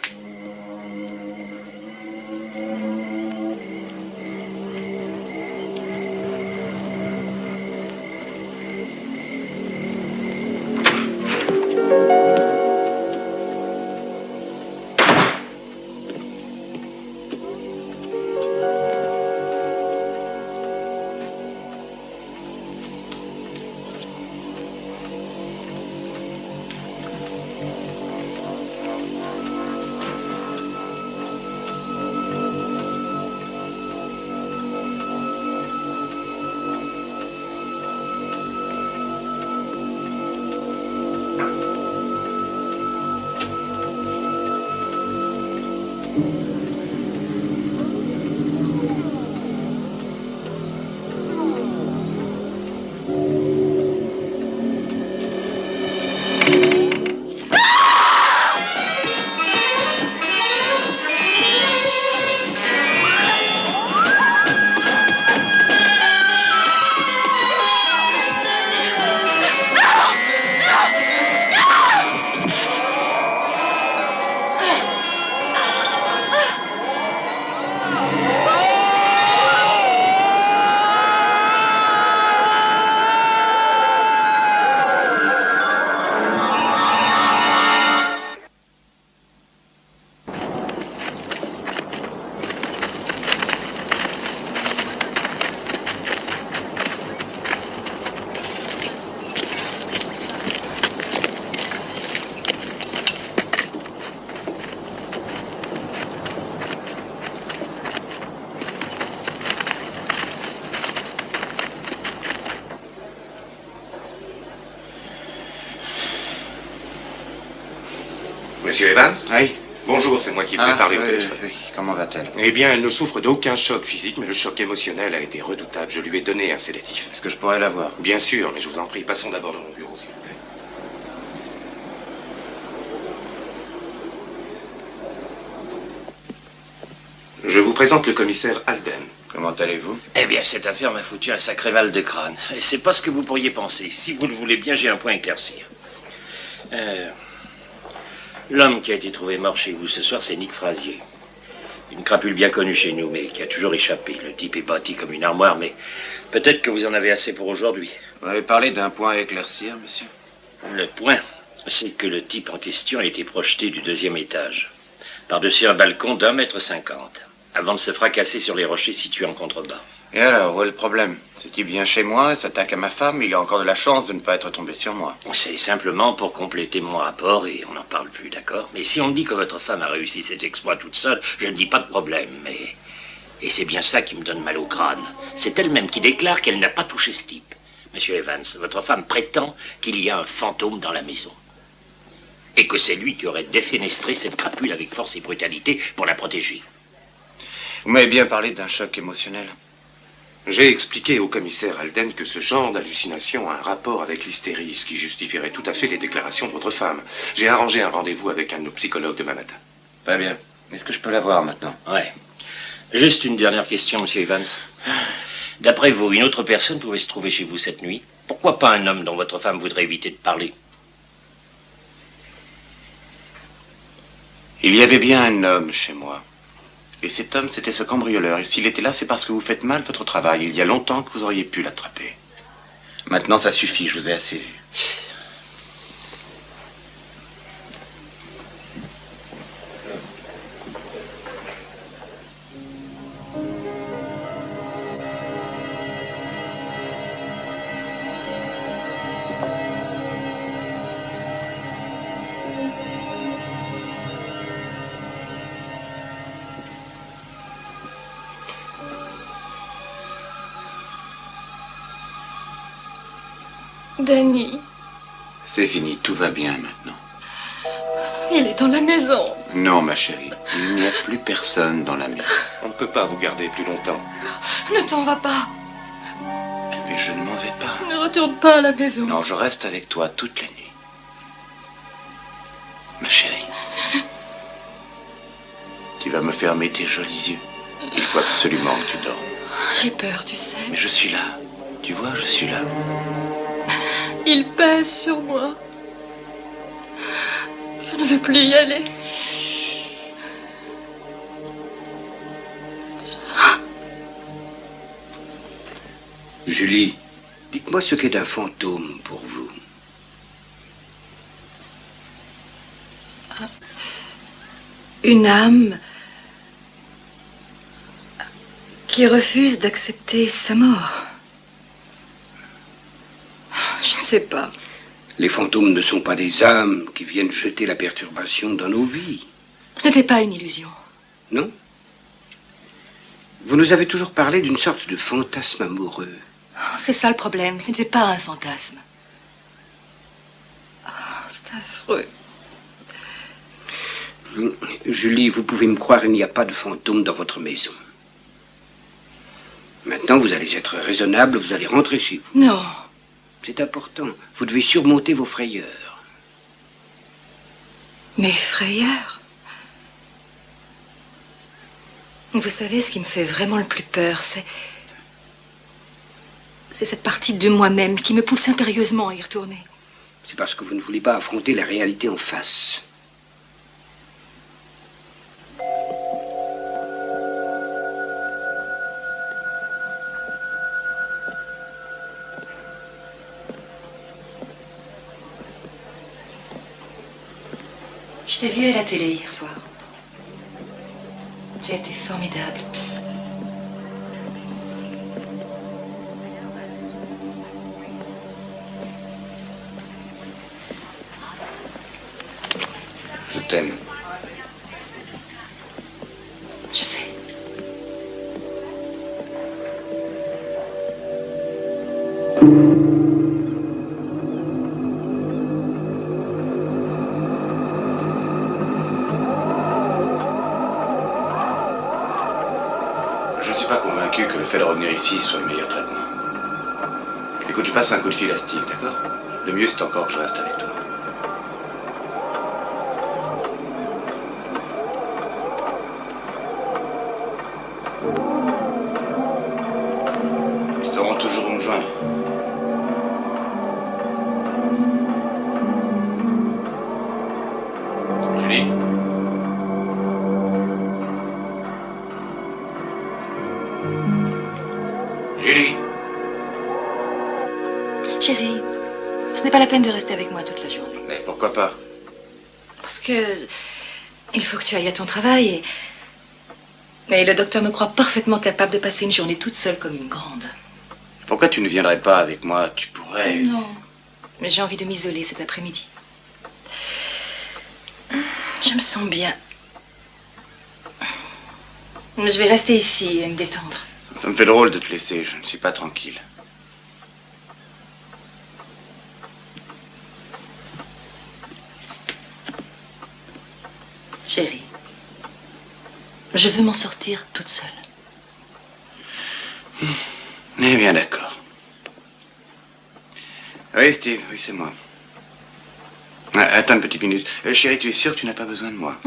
S14: Monsieur Evans?
S2: Oui.
S14: Bonjour, c'est moi qui vous ai parlé au téléphone.
S2: Oui. Comment va-t-elle?
S14: Eh bien, elle ne souffre d'aucun choc physique, mais le choc émotionnel a été redoutable. Je lui ai donné un sédatif.
S2: Est-ce que je pourrais la voir?
S14: Bien sûr, mais je vous en prie, passons d'abord dans mon bureau, s'il vous plaît. Je vous présente le commissaire Alden.
S2: Comment allez-vous?
S4: Eh bien, cette affaire m'a foutu un sacré mal de crâne. Et c'est pas ce que vous pourriez penser. Si vous le voulez bien, j'ai un point à éclaircir. L'homme qui a été trouvé mort chez vous ce soir, c'est Nick Frazier. Une crapule bien connue chez nous, mais qui a toujours échappé. Le type est bâti comme une armoire, mais peut-être que vous en avez assez pour aujourd'hui.
S2: Vous avez parlé d'un point à éclaircir, monsieur?
S4: Le point, c'est que le type en question a été projeté du 2e étage, par-dessus un balcon d'1,50 m, avant de se fracasser sur les rochers situés en contrebas.
S2: Et alors, où est le problème? Ce type vient chez moi, s'attaque à ma femme, il a encore de la chance de ne pas être tombé sur moi.
S4: C'est simplement pour compléter mon rapport et on n'en parle plus, d'accord? Mais si on me dit que votre femme a réussi cet exploit toute seule, je ne dis pas de problème, mais... Et c'est bien ça qui me donne mal au crâne. C'est elle-même qui déclare qu'elle n'a pas touché ce type. Monsieur Evans, votre femme prétend qu'il y a un fantôme dans la maison. Et que c'est lui qui aurait défenestré cette crapule avec force et brutalité pour la protéger.
S2: Vous m'avez bien parlé d'un choc émotionnel.
S14: J'ai expliqué au commissaire Alden que ce genre d'hallucination a un rapport avec l'hystérie, ce qui justifierait tout à fait les déclarations de votre femme. J'ai arrangé un rendez-vous avec un de nos psychologues demain matin.
S2: Très bien. Est-ce que je peux la voir maintenant?
S4: Ouais. Juste une dernière question, monsieur Evans. D'après vous, une autre personne pouvait se trouver chez vous cette nuit? Pourquoi pas un homme dont votre femme voudrait éviter de parler?
S2: Il y avait bien un homme chez moi. Et cet homme, c'était ce cambrioleur. Et s'il était là, c'est parce que vous faites mal votre travail. Il y a longtemps que vous auriez pu l'attraper. Maintenant, ça suffit, je vous ai assez vu.
S1: Danny,
S2: C'est fini, tout va bien maintenant.
S1: il est dans la maison.
S2: Non, ma chérie, il n'y a plus personne dans la maison.
S14: On ne peut pas vous garder plus longtemps.
S1: Ne t'en va pas.
S2: Mais je ne m'en vais pas.
S1: Ne retourne pas à la maison.
S2: Non, je reste avec toi toute la nuit. Ma chérie. Tu vas me fermer tes jolis yeux. Il faut absolument que tu dormes.
S1: J'ai peur, tu sais.
S2: Mais je suis là. Tu vois, je suis là.
S1: Il pèse sur moi. Je ne veux plus y aller.
S15: Julie, dites-moi ce qu'est un fantôme pour vous.
S1: Une âme qui refuse d'accepter sa mort. Je ne sais pas.
S15: Les fantômes ne sont pas des âmes qui viennent jeter la perturbation dans nos vies.
S1: Ce n'était pas une illusion.
S15: Non? Vous nous avez toujours parlé d'une sorte de fantasme amoureux.
S1: C'est ça le problème, ce n'était pas un fantasme. Oh, c'est affreux.
S15: Julie, vous pouvez me croire, il n'y a pas de fantôme dans votre maison. Maintenant, vous allez être raisonnable, vous allez rentrer chez vous.
S1: Non.
S15: C'est important. Vous devez surmonter vos frayeurs.
S1: Mes frayeurs? Vous savez, ce qui me fait vraiment le plus peur, c'est cette partie de moi-même qui me pousse impérieusement à y retourner.
S15: C'est parce que vous ne voulez pas affronter la réalité en face.
S1: Je t'ai vu à la télé hier soir. Tu as été formidable.
S2: Je t'aime.
S1: Je sais.
S2: Je ne suis pas convaincu que le fait de revenir ici soit le meilleur traitement. Écoute, je passe un coup de fil à Steve, d'accord? Le mieux, c'est encore que je reste avec toi. Ils sauront toujours où me joindre. Julie? Julie?
S1: Chérie, ce n'est pas la peine de rester avec moi toute la journée.
S2: Mais pourquoi pas?
S1: Parce que il faut que tu ailles à ton travail et... Mais le docteur me croit parfaitement capable de passer une journée toute seule comme une grande.
S2: Pourquoi tu ne viendrais pas avec moi? Tu pourrais...
S1: Non, mais j'ai envie de m'isoler cet après-midi. Je me sens bien. Je vais rester ici et me détendre.
S2: Ça me fait drôle de te laisser, je ne suis pas tranquille.
S1: Chérie, je veux m'en sortir toute seule.
S2: Eh bien, d'accord. Oui, Steve, oui, c'est moi. Ah, attends une petite minute. Chérie, tu es sûre que tu n'as pas besoin de moi?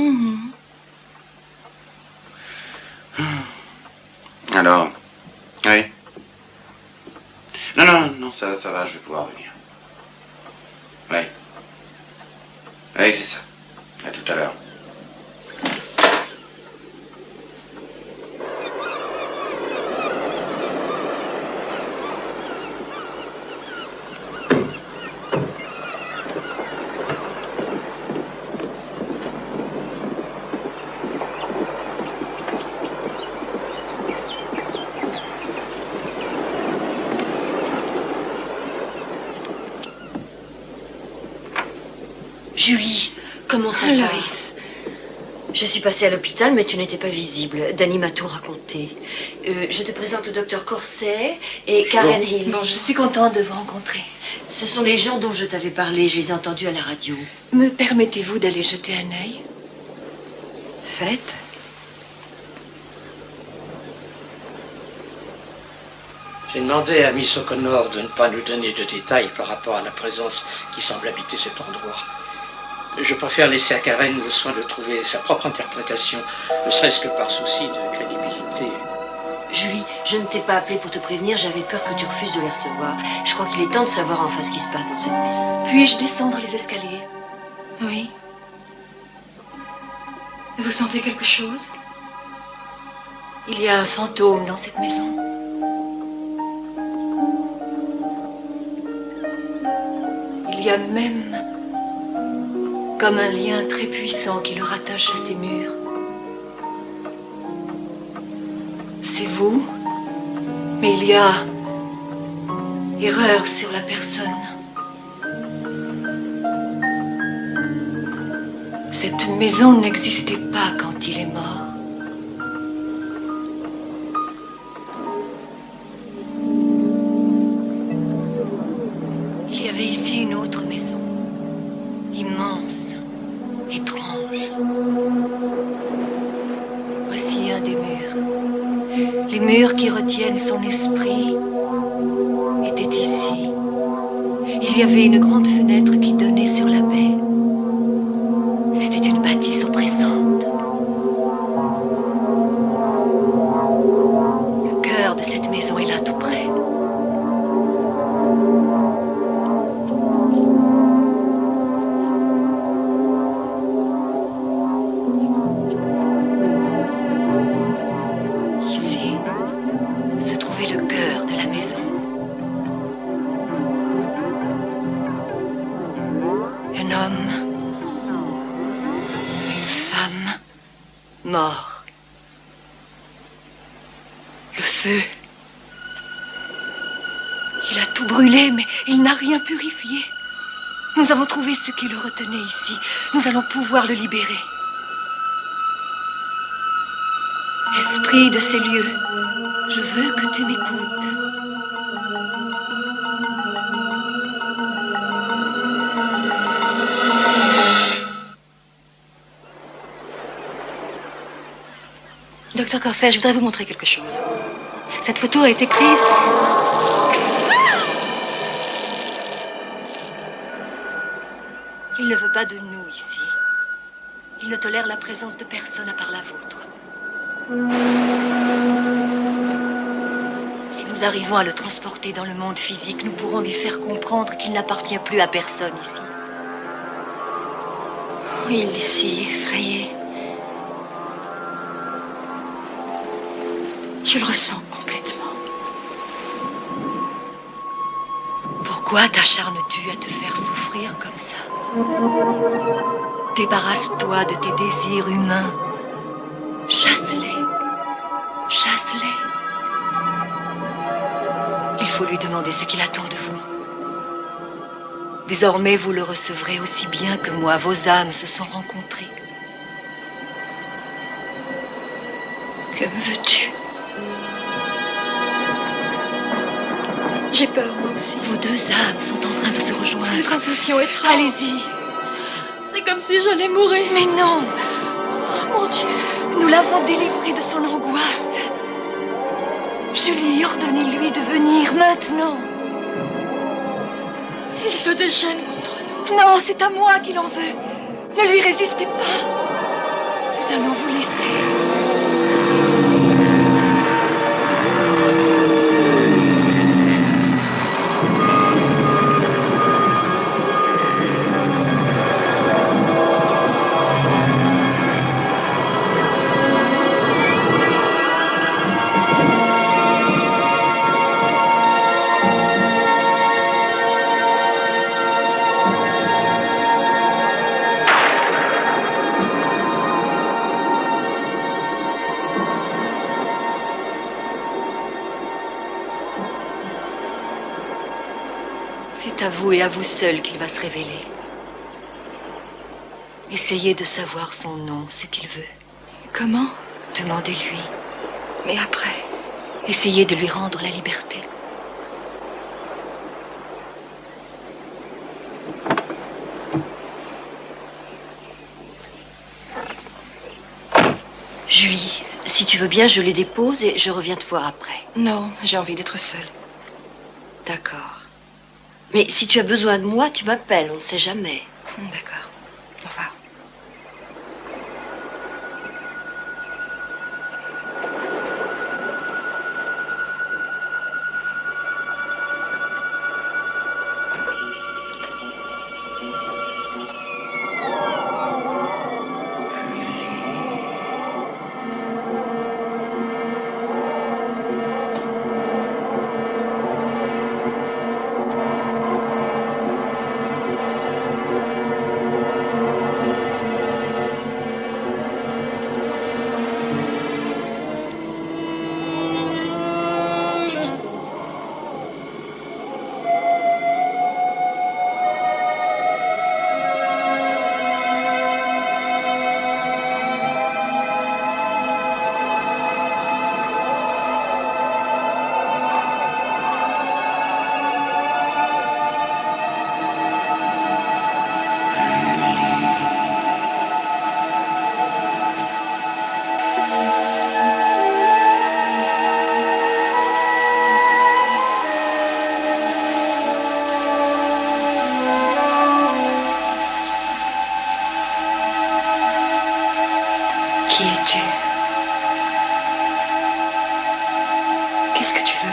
S2: Alors? Oui? Non, ça va, je vais pouvoir venir. Oui. Oui, c'est ça. À tout à l'heure.
S6: Julie, comment ça va?
S1: Loïs,
S6: Je suis passée à l'hôpital, mais tu n'étais pas visible. Danny m'a tout raconté. Je te présente le docteur Corset et Karen Hill.
S1: Bon, je suis contente de vous rencontrer.
S6: Ce sont les gens dont je t'avais parlé. Je les ai entendus à la radio.
S1: Me permettez-vous d'aller jeter un œil? Faites.
S16: J'ai demandé à Miss O'Connor de ne pas nous donner de détails par rapport à la présence qui semble habiter cet endroit. Je préfère laisser à Karen le soin de trouver sa propre interprétation, ne serait-ce que par souci de crédibilité.
S6: Julie, je ne t'ai pas appelé pour te prévenir, j'avais peur que tu refuses de les recevoir. Je crois qu'il est temps de savoir enfin ce qui se passe dans cette maison.
S1: Puis-je descendre les escaliers? Oui. Vous sentez quelque chose? Il y a un fantôme dans cette maison. Il y a même comme un lien très puissant qui le rattache à ces murs. C'est vous, mais il y a erreur sur la personne. Cette maison n'existait pas quand il est mort. Il y avait ici une autre maison, immense, étrange. Voici un des murs. Les murs qui retiennent son esprit étaient ici. Il y avait une grande fenêtre qui donnait sur la baie. C'était une bâtisse oppressante. Le cœur de cette maison est là tout près. Ici se trouvait le cœur de la maison. Un homme, une femme, mort. Le feu. Il a tout brûlé, mais il n'a rien purifié. Nous avons trouvé ce qui le retenait ici. Nous allons pouvoir le libérer. Esprit de ces lieux, je veux que tu m'écoutes. Docteur Corset, je voudrais vous montrer quelque chose. Cette photo a été prise... Il ne veut pas de nous ici. Il ne tolère la présence de personne à part la vôtre. Si nous arrivons à le transporter dans le monde physique, nous pourrons lui faire comprendre qu'il n'appartient plus à personne ici. Il est si effrayé. Je le ressens complètement. Pourquoi t'acharnes-tu à te faire souffrir comme ça? Débarrasse-toi de tes désirs humains. Chasse-les. Chasse-les. Il faut lui demander ce qu'il attend de vous. Désormais, vous le recevrez aussi bien que moi. Vos âmes se sont rencontrées. Que me veux-tu?
S17: J'ai peur, moi aussi.
S1: Vos deux âmes sont en train de se rejoindre.
S17: Une sensation étrange.
S1: Allez-y.
S17: C'est comme si j'allais mourir.
S1: Mais non.
S17: Mon Dieu.
S1: Nous l'avons délivré de son angoisse. Julie, ordonnez-lui de venir maintenant.
S17: Il se déchaîne contre nous.
S1: Non, c'est à moi qu'il en veut. Ne lui résistez pas. Nous allons vous laisser. C'est à vous et à vous seul qu'il va se révéler.
S6: Essayez de savoir son nom, ce qu'il veut.
S17: Comment?
S6: Demandez-lui.
S17: Mais après?
S6: Essayez de lui rendre la liberté. Julie, si tu veux bien, je les dépose et je reviens te voir après.
S17: Non, j'ai envie d'être seule.
S6: D'accord. Mais si tu as besoin de moi, tu m'appelles, on ne sait jamais.
S17: D'accord. Au revoir.
S6: Qui es-tu? Qu'est-ce que tu veux?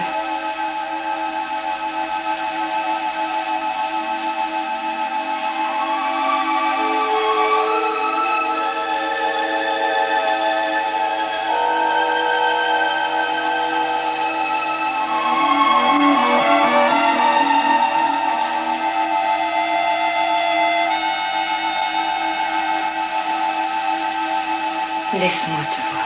S6: Laisse-moi te voir.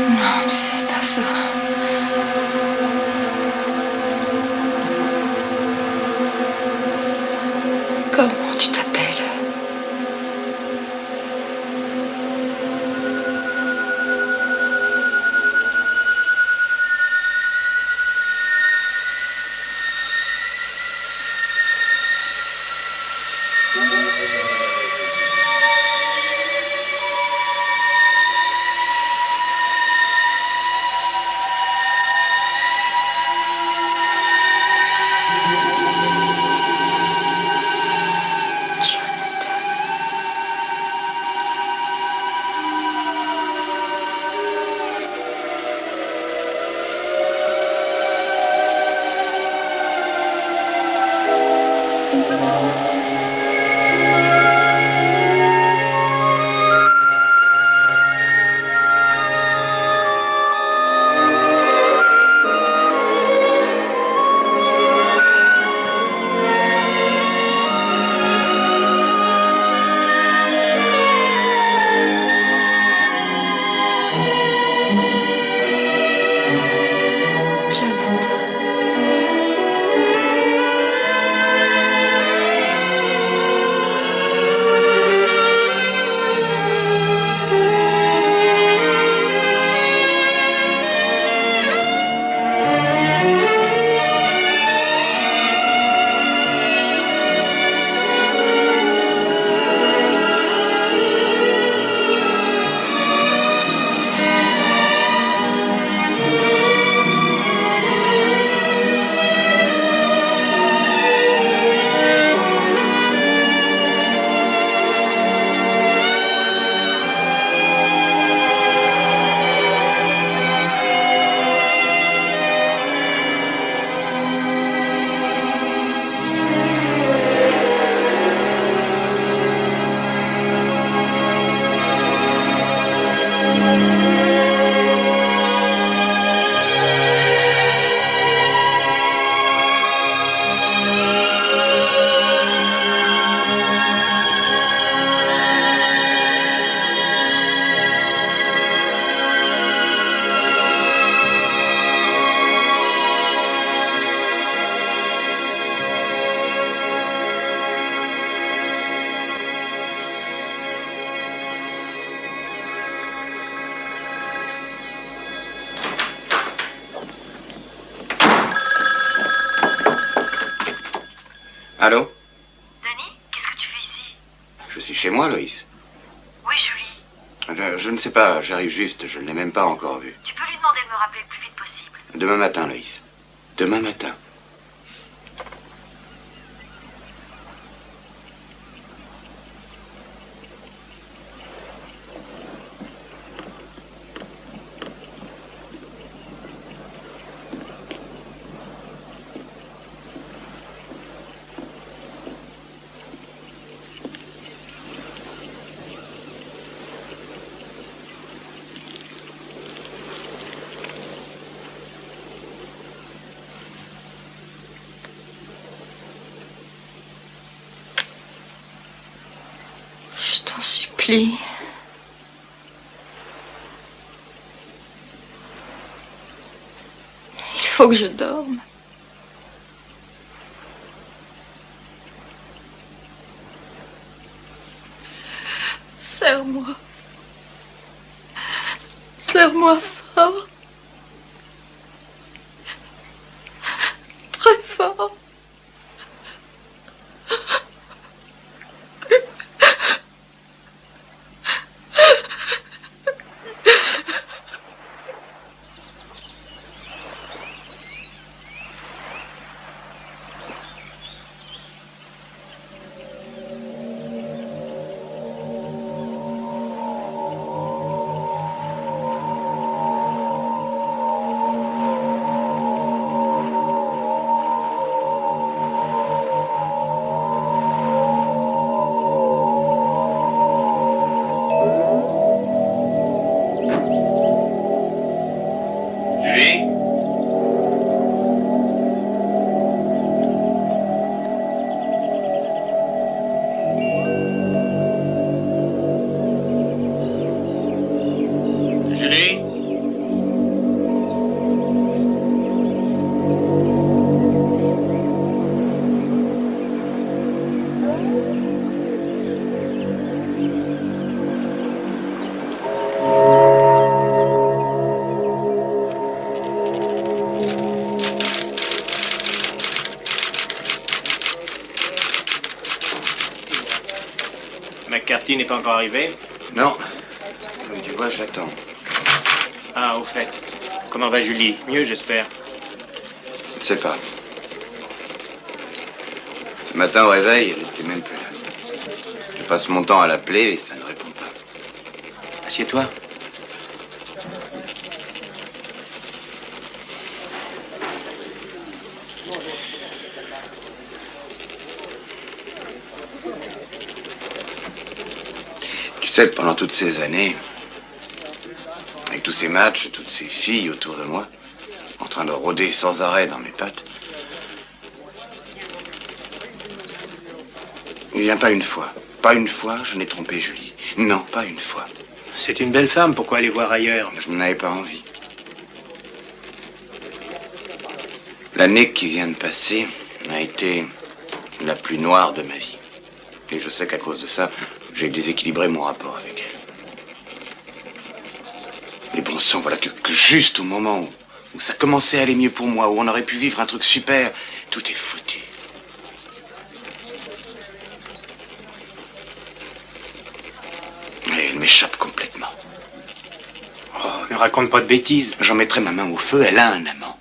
S17: Non, tu fais pas ça. Comment tu t'appelles?
S2: Allô?
S18: Danny, qu'est-ce que tu fais ici?
S2: Je suis chez moi, Loïs.
S18: Oui, Julie.
S2: Je ne sais pas, j'arrive juste, je ne l'ai même pas encore vu.
S18: Tu peux lui demander de me rappeler le plus vite possible.
S2: Demain matin, Loïs. Demain matin.
S17: Je t'en supplie. Il faut que je dorme. Serre-moi. Serre-moi fort. Très fort.
S7: McCarthy n'est pas encore arrivé?
S2: Non. Comme tu vois, je l'attends.
S7: Ah, au fait. Comment va Julie? Mieux, j'espère.
S2: Je ne sais pas. Ce matin, au réveil, elle n'était même plus là. Je passe mon temps à l'appeler et ça ne répond pas.
S7: Assieds-toi.
S2: Tu sais, pendant toutes ces années, avec tous ces matchs, toutes ces filles autour de moi, en train de rôder sans arrêt dans mes pattes, il n'y a pas une fois, je n'ai trompé Julie. Non, pas une fois.
S7: C'est une belle femme, pourquoi aller voir ailleurs?
S2: Je n'en avais pas envie. L'année qui vient de passer a été la plus noire de ma vie. Et je sais qu'à cause de ça, j'ai déséquilibré mon rapport avec elle. Mais bon sang, voilà que juste au moment où ça commençait à aller mieux pour moi, où on aurait pu vivre un truc super, tout est foutu. Et elle m'échappe complètement.
S7: Oh, ne raconte pas de bêtises.
S2: J'en mettrai ma main au feu, elle a un amant.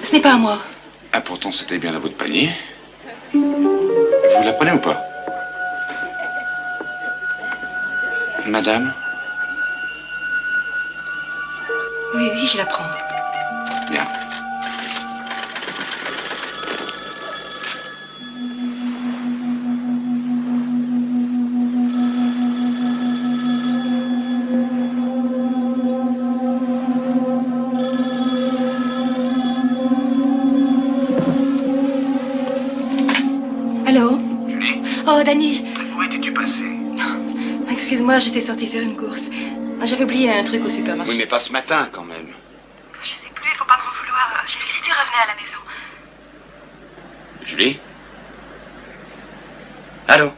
S17: Ce n'est pas à moi.
S14: Ah, pourtant, c'était bien dans votre panier. Vous la prenez ou pas? Madame?
S17: Oui, oui, je la prends.
S14: Bien.
S17: Allô? Oh, Danny.
S3: Où étais-tu passé?
S17: Excuse-moi, j'étais sortie faire une course. Ah, j'avais oublié un truc au supermarché.
S15: Oui, mais pas ce matin, quand même.
S18: Je sais plus, il faut pas m'en vouloir. Chérie, si tu revenais à la maison.
S15: Julie? Allô?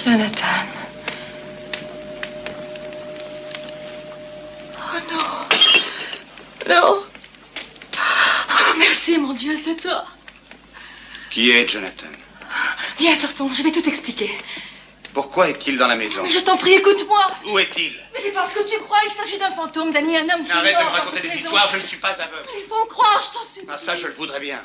S17: Jonathan. Oh non. Non. Oh, merci, mon Dieu, c'est toi.
S15: Qui est Jonathan?
S17: Viens, sortons, je vais tout expliquer.
S15: Pourquoi est-il dans la maison?
S17: Mais je t'en prie, écoute-moi.
S15: Où est-il?
S17: Mais c'est parce que tu crois, il s'agit d'un fantôme, Danny, un homme qui
S15: Arrête de me
S17: mort dans
S15: raconter
S17: cette
S15: des
S17: maison.
S15: histoires, je ne suis pas aveugle.
S17: Il faut en croire, je t'en supplie.
S15: Ah, ça, je le voudrais bien.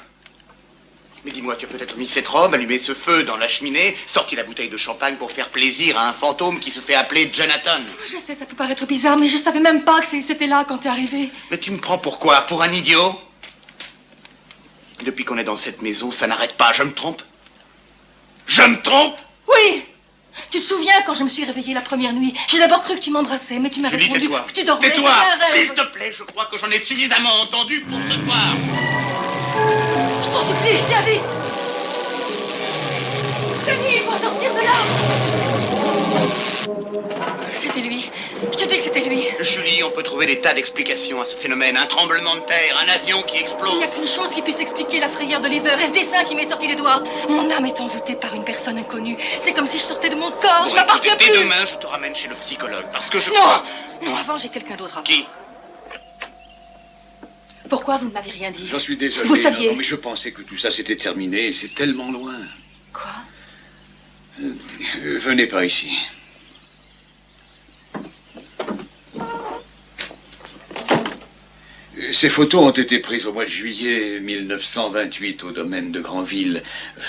S15: Mais dis-moi, tu as peut-être mis cette robe, allumé ce feu dans la cheminée, sorti la bouteille de champagne pour faire plaisir à un fantôme qui se fait appeler Jonathan.
S17: Je sais, ça peut paraître bizarre, mais je savais même pas que c'était là quand t'es arrivé.
S15: Mais tu me prends pour quoi? Pour un idiot? Depuis qu'on est dans cette maison, ça n'arrête pas, je me trompe? Je me trompe?
S17: Oui. Tu te souviens quand je me suis réveillée la première nuit? J'ai d'abord cru que tu m'embrassais, mais tu m'as
S15: Julie,
S17: répondu
S15: tais-toi.
S17: que tu dormais.
S15: Tais-toi,
S17: c'était un rêve.
S15: s'il te plaît, je crois que j'en ai suffisamment entendu pour ce soir.
S17: Je t'en supplie, viens vite. Denis, il faut sortir de là. C'était lui. Je te dis que c'était lui.
S15: Julie, on peut trouver des tas d'explications à ce phénomène. Un tremblement de terre, un avion qui explose.
S17: Il n'y a qu'une chose qui puisse expliquer la frayeur d'Oliver et ce dessin qui m'est sorti des doigts. Mon âme est envoûtée par une personne inconnue. C'est comme si je sortais de mon corps. Je m'appartiens plus.
S15: Dès demain, je te ramène chez le psychologue parce que je
S17: Non,
S15: crois...
S17: non, avant j'ai quelqu'un d'autre à voir.
S15: Qui?
S17: Pourquoi vous ne m'avez rien dit?
S8: J'en suis désolé.
S17: Vous saviez?
S8: Non, mais je pensais que tout ça c'était terminé. C'est tellement loin.
S17: Quoi?
S8: Venez par ici. Ces photos ont été prises au mois de juillet 1928 au domaine de Granville,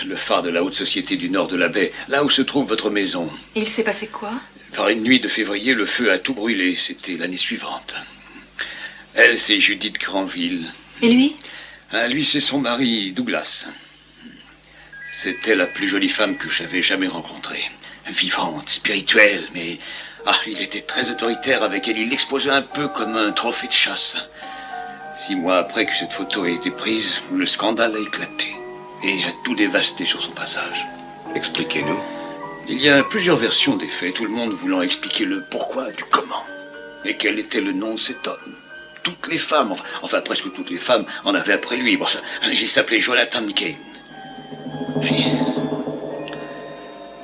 S8: le phare de la haute société du nord de la baie, là où se trouve votre maison.
S17: Et il s'est passé quoi?
S8: Par une nuit de février, le feu a tout brûlé. C'était l'année suivante. Elle, c'est Judith Granville.
S17: Et lui?
S8: Lui, c'est son mari, Douglas. C'était la plus jolie femme que j'avais jamais rencontrée. Vivante, spirituelle, mais... Ah, il était très autoritaire avec elle. Il l'exposait un peu comme un trophée de chasse. 6 mois après que cette photo a été prise, le scandale a éclaté et a tout dévasté sur son passage.
S15: Expliquez-nous.
S8: Il y a plusieurs versions des faits, tout le monde voulant expliquer le pourquoi du comment. Et quel était le nom de cet homme. Toutes les femmes, enfin presque toutes les femmes, en avaient après lui. Bon, ça, il s'appelait Jonathan Kane. Oui.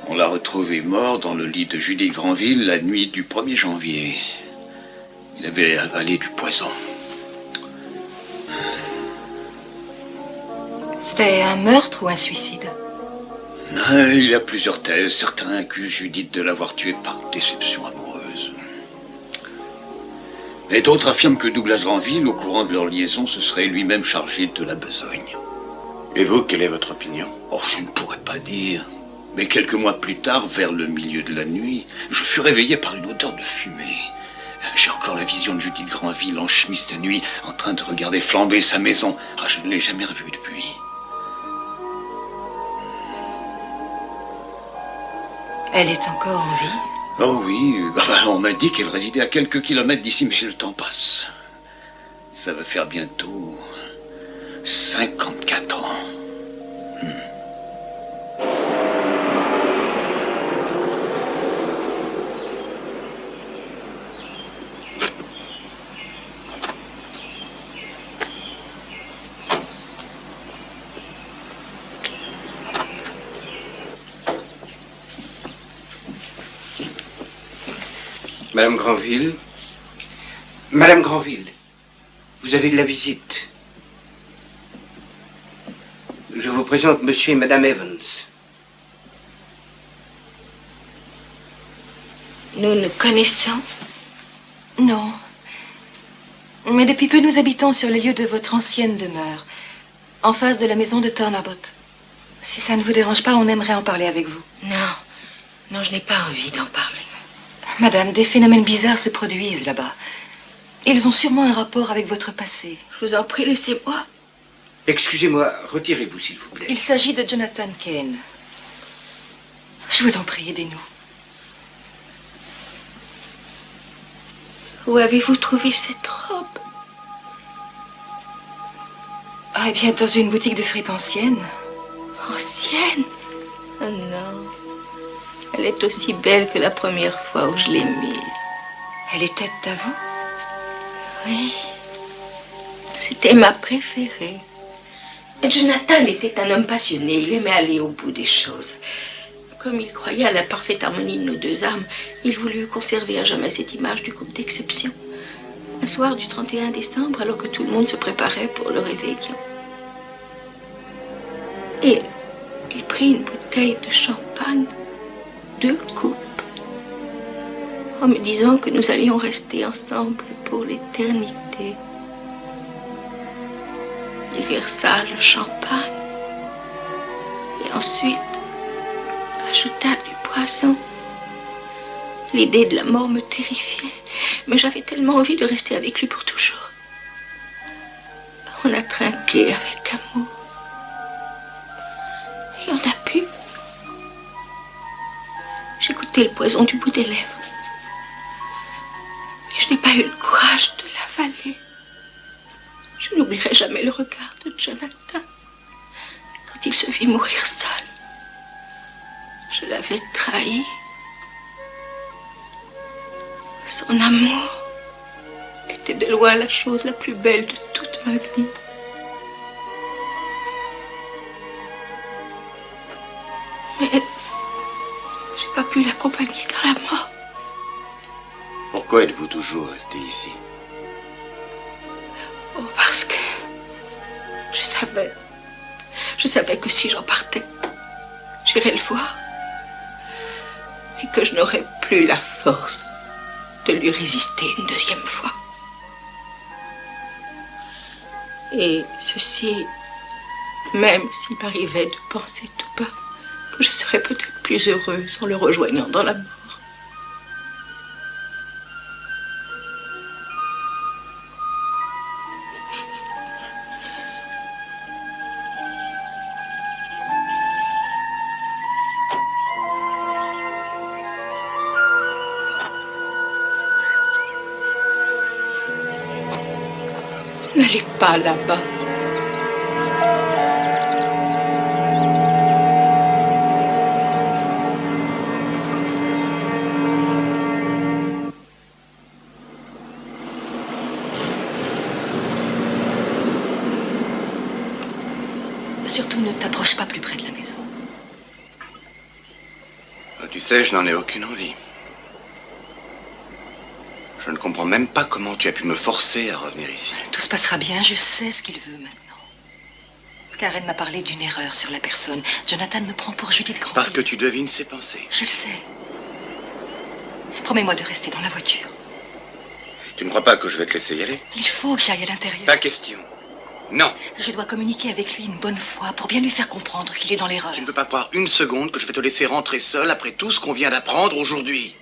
S8: On l'a retrouvé mort dans le lit de Judith Granville la nuit du 1er janvier. Il avait avalé du poison.
S17: C'était un meurtre ou un suicide?
S8: Il y a plusieurs thèses. Certains accusent Judith de l'avoir tué par déception amoureuse. Et d'autres affirment que Douglas Granville, au courant de leur liaison, se serait lui-même chargé de la besogne.
S15: Et vous, quelle est votre opinion?
S8: Oh, je ne pourrais pas dire. Mais quelques mois plus tard, vers le milieu de la nuit, je fus réveillé par une odeur de fumée. J'ai encore la vision de Judith Granville en chemise de nuit, en train de regarder flamber sa maison. Ah, je ne l'ai jamais revue depuis.
S1: Elle est encore en vie?
S8: Oh oui, enfin, on m'a dit qu'elle résidait à quelques kilomètres d'ici, mais le temps passe. Ça va faire bientôt 54 ans.
S16: Madame Granville. Madame Granville, vous avez de la visite. Je vous présente Monsieur et Madame Evans.
S6: Nous nous connaissons?
S1: Non. Mais depuis peu, nous habitons sur les lieux de votre ancienne demeure, en face de la maison de Turnabout. Si ça ne vous dérange pas, on aimerait en parler avec vous.
S6: Non. Non, je n'ai pas envie d'en parler.
S1: Madame, des phénomènes bizarres se produisent là-bas. Ils ont sûrement un rapport avec votre passé.
S6: Je vous en prie, laissez-moi.
S16: Excusez-moi, retirez-vous s'il vous plaît.
S1: Il s'agit de Jonathan Kane. Je vous en prie, aidez-nous.
S6: Où avez-vous trouvé cette robe?
S1: Ah, eh bien, dans une boutique de fripes ancienne.
S6: Ancienne? Oh non. Elle est aussi belle que la première fois où je l'ai mise.
S1: Elle était à vous?
S6: Oui. C'était ma préférée. Et Jonathan était un homme passionné. Il aimait aller au bout des choses. Comme il croyait à la parfaite harmonie de nos deux âmes, il voulut conserver à jamais cette image du couple d'exception. Un soir du 31 décembre, alors que tout le monde se préparait pour le réveillon. Et il prit une bouteille de champagne, 2 coupes, en me disant que nous allions rester ensemble pour l'éternité. Il versa le champagne et ensuite ajouta du poison. L'idée de la mort me terrifiait, mais j'avais tellement envie de rester avec lui pour toujours. On a trinqué avec amour. Et on a bu. J'ai goûté le poison du bout des lèvres. Mais je n'ai pas eu le courage de l'avaler. Je n'oublierai jamais le regard de Jonathan quand il se vit mourir seul. Je l'avais trahi. Son amour était de loin la chose la plus belle de toute ma vie. Mais j'ai pas pu l'accompagner dans la mort.
S14: Pourquoi êtes-vous toujours resté ici?
S6: Oh, parce que je savais que si j'en partais, j'irais le voir et que je n'aurais plus la force de lui résister une deuxième fois. Et ceci, même s'il m'arrivait de penser tout bas que je serais peut-être plus heureuse en le rejoignant dans la mort. N'allez pas là-bas.
S1: Surtout, ne t'approche pas plus près de la maison.
S2: Tu sais, je n'en ai aucune envie. Je ne comprends même pas comment tu as pu me forcer à revenir ici.
S1: Tout se passera bien, je sais ce qu'il veut maintenant. Karen m'a parlé d'une erreur sur la personne. Jonathan me prend pour Judith Granville.
S2: Parce que tu devines ses pensées.
S1: Je le sais. Promets-moi de rester dans la voiture.
S2: Tu ne crois pas que je vais te laisser y aller?
S1: Il faut que j'aille à l'intérieur.
S2: Pas question.
S15: Non.
S17: Je dois communiquer avec lui une bonne fois pour bien lui faire comprendre qu'il est dans l'erreur.
S15: Tu ne peux pas croire une seconde que je vais te laisser rentrer seul après tout ce qu'on vient d'apprendre aujourd'hui.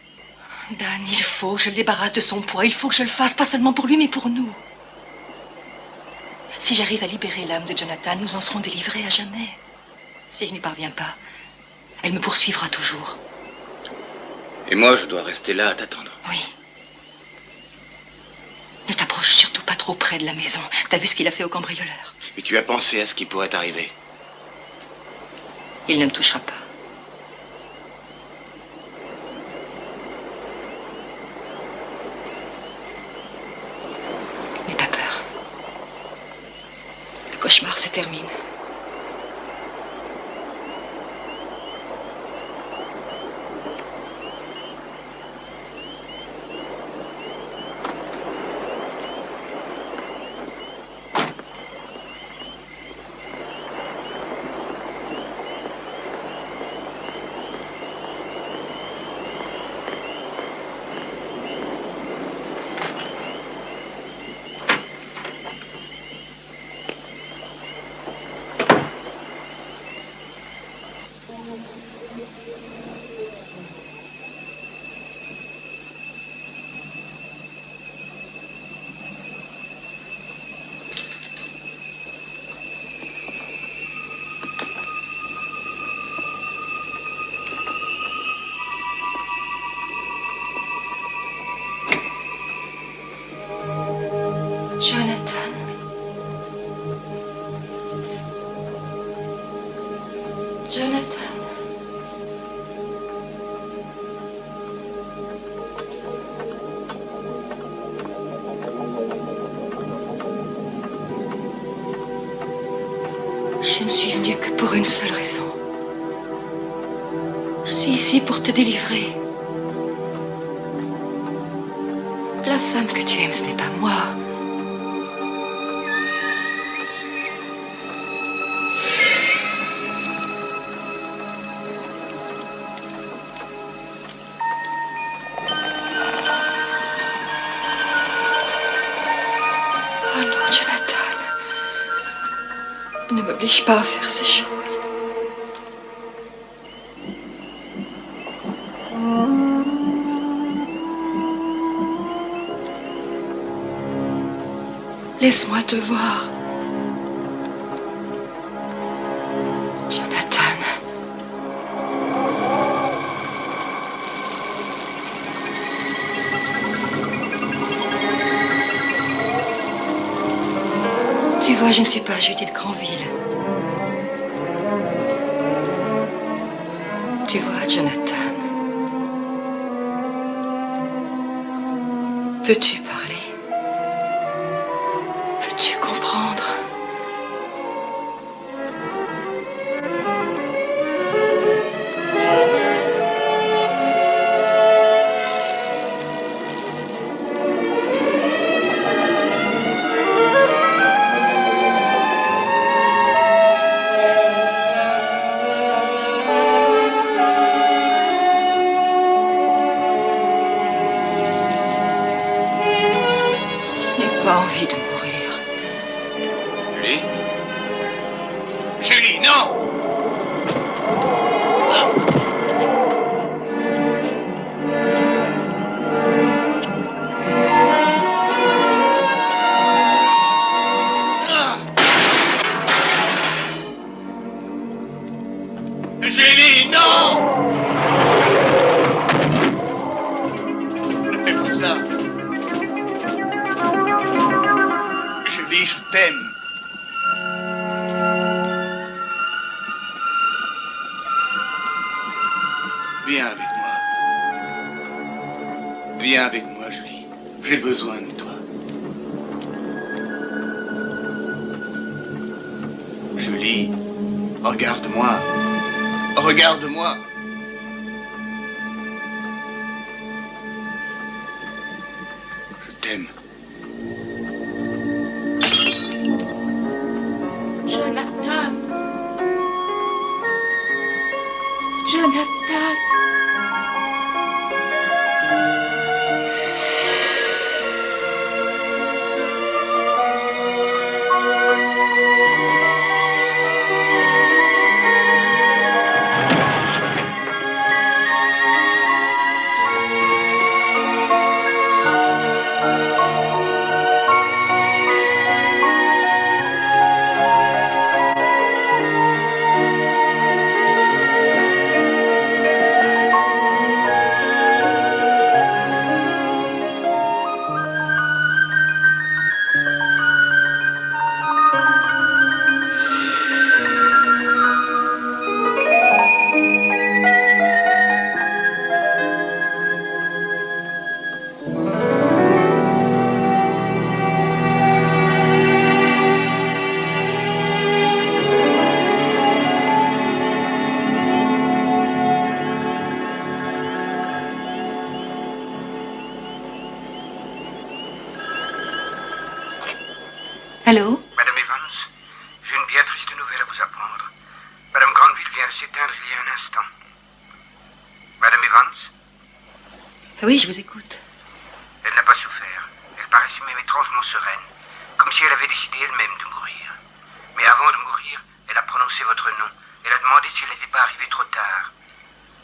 S17: Dan, il faut que je le débarrasse de son poids. Il faut que je le fasse, pas seulement pour lui, mais pour nous. Si j'arrive à libérer l'âme de Jonathan, nous en serons délivrés à jamais. Si je n'y parviens pas, elle me poursuivra toujours.
S15: Et moi, je dois rester là à t'attendre.
S17: Oui. Ne t'approche surtout pas trop près de la maison. T'as vu ce qu'il a fait au cambrioleur?
S15: Et tu as pensé à ce qui pourrait arriver.
S17: Il ne me touchera pas. N'aie pas peur. Le cauchemar se termine. Jonathan. Jonathan. Je ne suis venue que pour une seule raison. Je suis ici pour te délivrer. La femme que tu aimes, ce n'est pas moi. Oh non, Jonathan. Ne m'oblige pas à faire ces choses. Laisse-moi te voir. Jonathan. Tu vois, je ne suis pas Judy de Granville. Tu vois, Jonathan. Peux-tu parler? Peux-tu comprendre? Je n'ai pas envie de mourir.
S15: Julie? Julie, non! Julie, non! Ne fais pas ça. Julie, je t'aime. Viens avec moi. Viens avec moi, Julie. J'ai besoin de toi. Julie, regarde-moi. Regarde-moi. Je t'aime.
S6: Jonathan. Jonathan.
S19: s'éteindre il y a un instant. Madame Evans?
S1: Oui, je vous écoute.
S19: Elle n'a pas souffert. Elle paraissait même étrangement sereine, comme si elle avait décidé elle-même de mourir. Mais avant de mourir, elle a prononcé votre nom. Elle a demandé si elle n'était pas arrivée trop tard.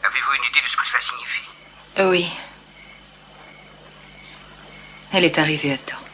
S19: Avez-vous une idée de ce que cela signifie?
S1: Oui. Elle est arrivée à temps.